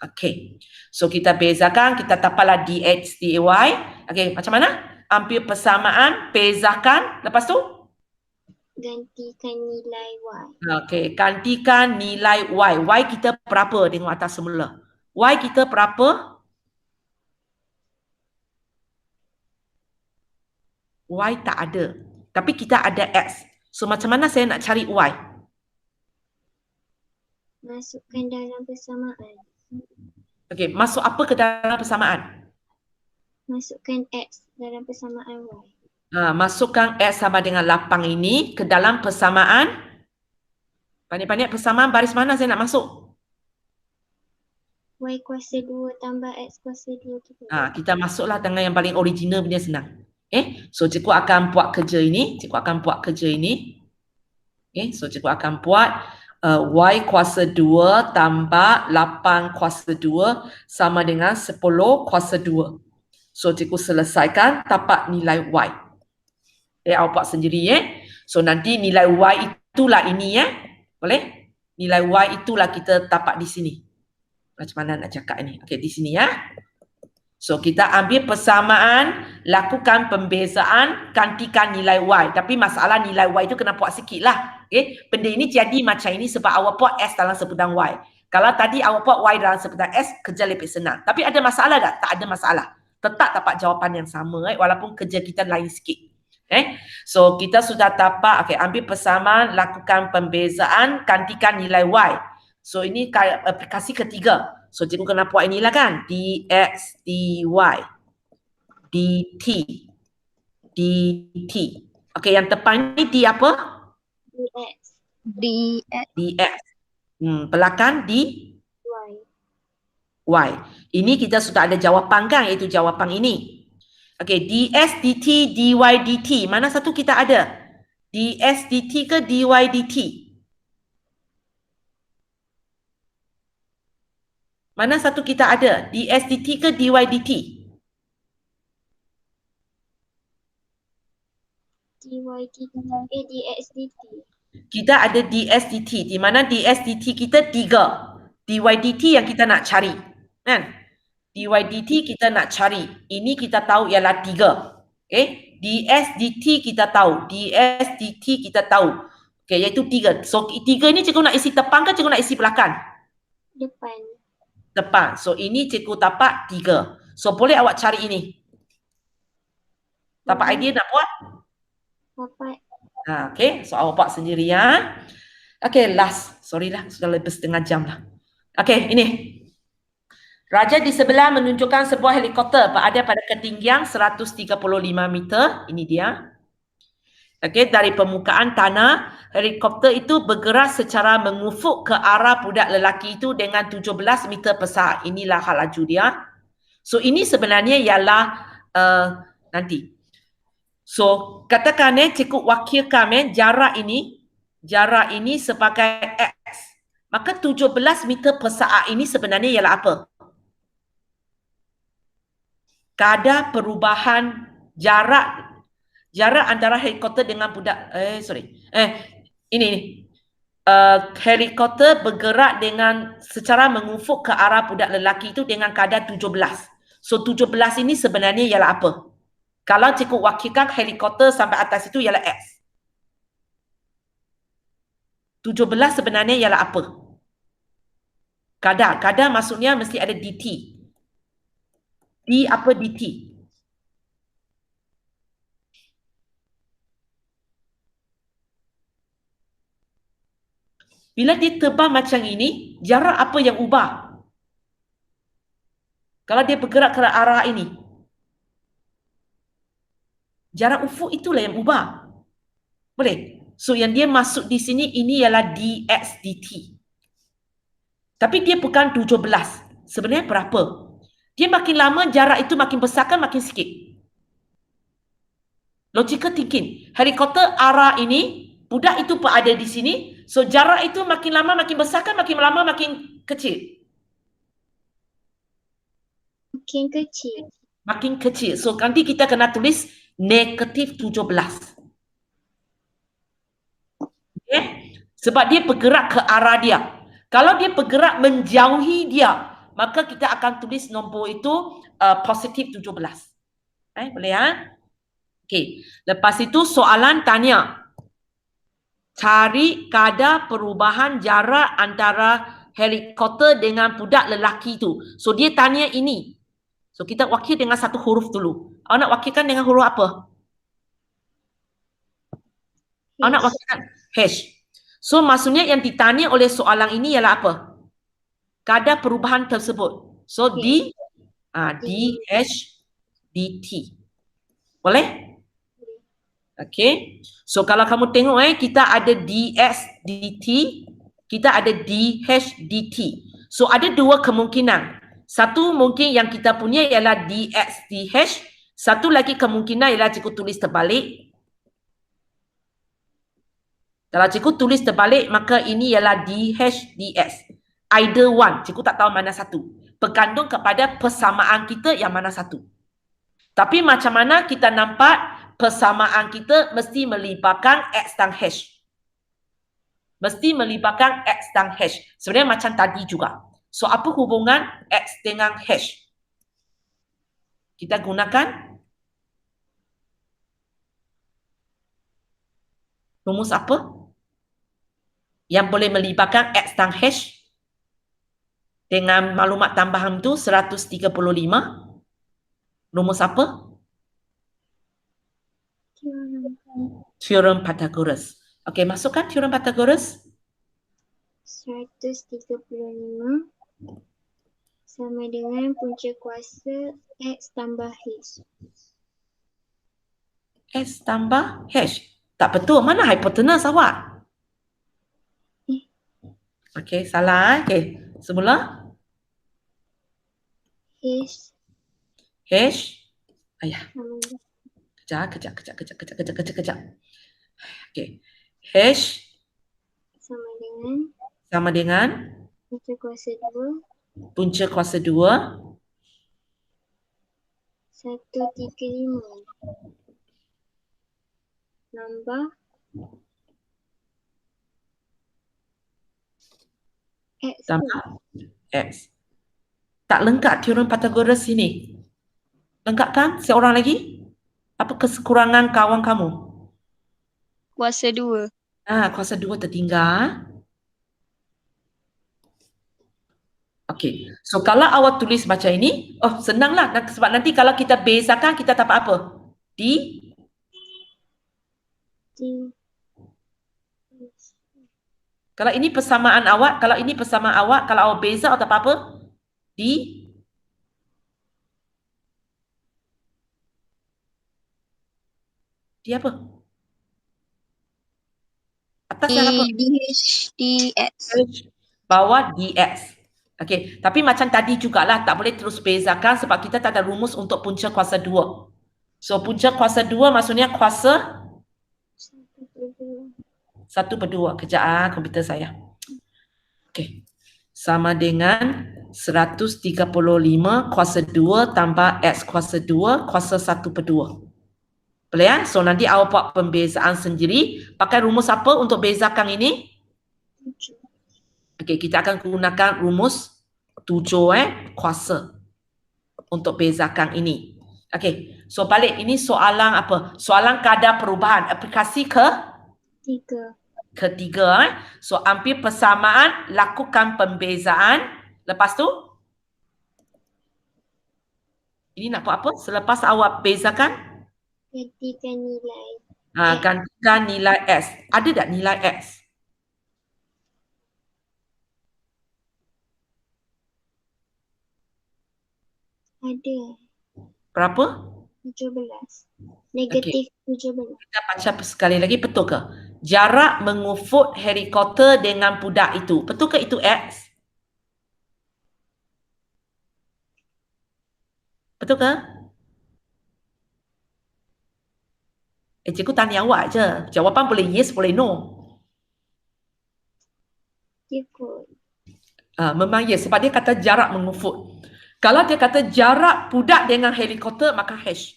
Okey. So kita bezakan, kita dapatlah dx dy. Okey, macam mana? Ambil persamaan, bezakan, lepas tu Gantikan nilai y. Okey, gantikan nilai y. Y kita berapa? Tengok atas semula. Y kita berapa? Y tak ada. Tapi kita ada x. So macam mana saya nak cari y? Masukkan dalam persamaan. Okey, masuk apa ke dalam persamaan? Masukkan x dalam persamaan y. Masukkan x sama dengan 8 ini ke dalam persamaan. Banyak-banyak persamaan baris mana saya nak masuk? Y kuasa 2 tambah x kuasa 2 tu. Kita masuklah dengan yang paling original punya senang. So cikgu akan buat kerja ini. So cikgu akan buat y kuasa 2 tambah 8 kuasa 2 sama dengan 10 kuasa 2. So cikgu selesaikan, dapat nilai y. Awak buat sendiri So nanti nilai y itulah ini Boleh? Nilai y itulah kita dapat di sini. Macam mana nak cakap ni? Okey, di sini So kita ambil persamaan, lakukan pembezaan, gantikan nilai y. Tapi masalah nilai y itu kena buat sikit lah. Benda ini jadi macam ini sebab awak buat S dalam sebutan y. Kalau tadi awak buat y dalam sebutan S, kerja lebih senang. Tapi ada masalah tak? Tak ada masalah. Tetap dapat jawapan yang sama walaupun kerja kita lain sikit. So kita sudah dapat, ambil persamaan, lakukan pembezaan, gantikan nilai Y. So ini aplikasi ketiga. So cikgu kena buat inilah kan, dx, dy, dt, dt. Yang depan ni d apa? dx, dx. Belakang y. y. Ini kita sudah ada jawapan kan, iaitu jawapan ini. ds, dt, dy, dt. Mana satu kita ada? ds, dt ke dy, dt? Mana satu kita ada? ds, dt ke dy, dt? dx, dt. Kita ada ds, dt. Di mana ds, dt kita 3. dy, dt yang kita nak cari. Kan? dy, dt kita nak cari. Ini kita tahu ialah 3. ds, dt kita tahu. ds, dt kita tahu. Iaitu 3. So 3 ini cikgu nak isi depan ke cikgu nak isi belakang? Depan. So ini cikgu dapat 3. So boleh awak cari ini. Dapat idea nak buat? Dapat. So awak buat sendiri ya. Last. Sorry lah, sudah lebih setengah jam lah. Ini. Raja di sebelah menunjukkan sebuah helikopter berada pada ketinggian 135 meter. Ini dia. Dari permukaan tanah, helikopter itu bergerak secara mengufuk ke arah budak lelaki itu dengan 17 meter per saat. Inilah hal laju dia. So ini sebenarnya ialah nanti. So katakan cikgu wakilkan jarak ini sebagai X. Maka 17 meter per saat ini sebenarnya ialah apa? Kadar perubahan jarak antara helikopter dengan budak helikopter bergerak dengan secara mengufuk ke arah budak lelaki itu dengan kadar 17. So 17 ini sebenarnya ialah apa? Kalau cikgu wakilkan helikopter sampai atas itu ialah X. 17 sebenarnya ialah apa? Kadar maksudnya mesti ada dt. D apa dt? Bila dia terbang macam ini, jarak apa yang ubah? Kalau dia bergerak ke arah ini, jarak ufuk itulah yang ubah. Boleh? So yang dia masuk di sini, ini ialah dx dt. Tapi dia bukan 17. Sebenarnya berapa? Dia makin lama, jarak itu makin besar kan makin sikit. Logical thinking. Helikopter arah ini, budak itu berada di sini. So jarak itu makin lama makin besar kan makin lama makin kecil? Makin kecil. Makin kecil. So nanti kita kena tulis negatif 17. Sebab dia bergerak ke arah dia. Kalau dia bergerak menjauhi dia, maka kita akan tulis nombor itu positif 17. Boleh ya? Lepas itu soalan tanya. Cari kadar perubahan jarak antara helikopter dengan budak lelaki itu. So dia tanya ini. So kita wakil dengan satu huruf dulu. Awak nak wakilkan dengan huruf apa? Awak nak wakilkan H. So maksudnya yang ditanya oleh soalan ini ialah apa? Kadar perubahan tersebut. So D, H, dt. Boleh? So kalau kamu tengok kita ada dx dt, kita ada dh dt. So ada dua kemungkinan. Satu mungkin yang kita punya ialah dx dh, satu lagi kemungkinan ialah cikgu tulis terbalik. Kalau cikgu tulis terbalik maka ini ialah dh ds. Either one, cikgu tak tahu mana satu. Bergantung kepada persamaan kita yang mana satu. Tapi macam mana kita nampak persamaan kita mesti melibatkan X dan H. Mesti melibatkan X dan H. Sebenarnya macam tadi juga. So apa hubungan X dengan H? Kita gunakan rumus apa? Yang boleh melibatkan X dan H dengan maklumat tambahan tu 135. Rumus apa? Q Teorem Pythagoras. Okey, masukkan teorem Pythagoras. 135 sama dengan punca kuasa X tambah H. S tambah H. Tak betul. Mana hypotenuse awak? Okey, salah. Okey, semula. H H. Ayah, sama dengan kejap. Okey. H sama dengan punca kuasa 2 punca kuasa 2 135 nambah X tu. tambah X. Tak lengkap teorem Pythagoras ini. Lengkapkan seorang lagi? Apa kekurangan kawan kamu? Kuasa 2. Kuasa 2 tertinggal. Okey. So kalau awak tulis macam ini, senanglah sebab nanti kalau kita bezakan kita dapat apa? D. Kalau ini persamaan awak, kalau awak beza atau apa? D. D apa? Atas yang apa? DX. Bawah dx. Okey, tapi macam tadi jugalah tak boleh terus bezakan sebab kita tak ada rumus untuk punca kuasa 2. So punca kuasa 2 maksudnya kuasa 1/2. Kejap komputer saya. Okey. Sama dengan 135 kuasa 2 tambah X kuasa 2 kuasa 1/2. Boleh ya? So nanti awak buat pembezaan sendiri. Pakai rumus apa untuk bezakan ini? Okey, kita akan gunakan rumus 7 kuasa untuk bezakan ini. Okey, so balik ini soalan apa? Soalan kadar perubahan aplikasi ketiga. So ambil persamaan, lakukan pembezaan. Lepas tu ini nak buat apa? Selepas awak bezakan, gantikan nilai gantikan nilai S. Ada tak nilai S? ada Berapa? 17. Negatif 17. Kita baca sekali lagi, betul ke? Jarak mengufut helikopter dengan budak itu. Betul ke itu X? Betul ke? Cikgu tanya awak je. Jawapan boleh yes, boleh no. Ikut. Memang yes, sebab dia kata jarak mengufut. Kalau dia kata jarak budak dengan helikopter, maka H.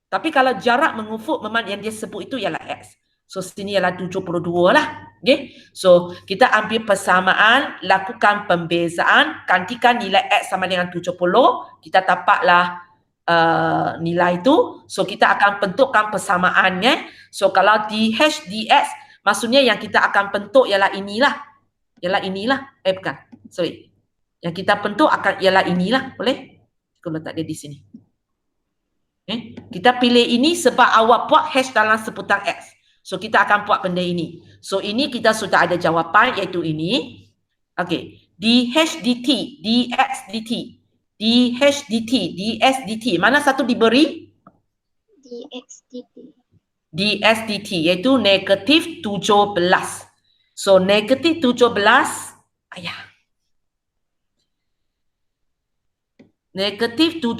Tapi kalau jarak mengufut, memang yang dia sebut itu ialah X. So sini ialah 72 lah. Okay? So kita ambil persamaan, lakukan pembezaan, gantikan nilai X sama dengan 70, kita dapatlah nilai itu. So kita akan bentukkan persamaannya. So kalau DH, DX, maksudnya yang kita akan bentuk ialah inilah. Bukan. Sorry. Yang kita bentuk ialah inilah. Boleh? Aku letak dia di sini. Kita pilih ini sebab awak buat hash dalam sebutan X. So kita akan buat benda ini. So ini kita sudah ada jawapan iaitu ini. Okey. DH dt, dx dt. DH dt, ds dt. Mana satu diberi? dx dt. dx dt iaitu negatif 17. So negatif 17. Negatif 17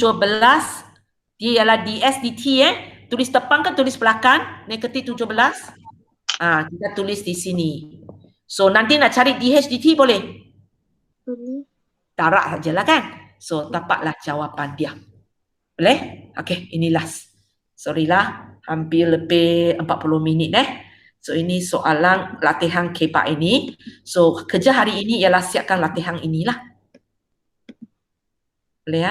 dia ialah ds dt Tulis depan ke tulis belakang? Negatif 17. Kita tulis di sini. So nanti nak cari dh dt boleh? Boleh. Tarak sajalah kan? So dapatlah jawapan dia. Boleh? Okey, ini last. Sorry lah, hampir lebih 40 minit So ini soalan latihan K4 ini. So kerja hari ini ialah siapkan latihan inilah. Boleh ya?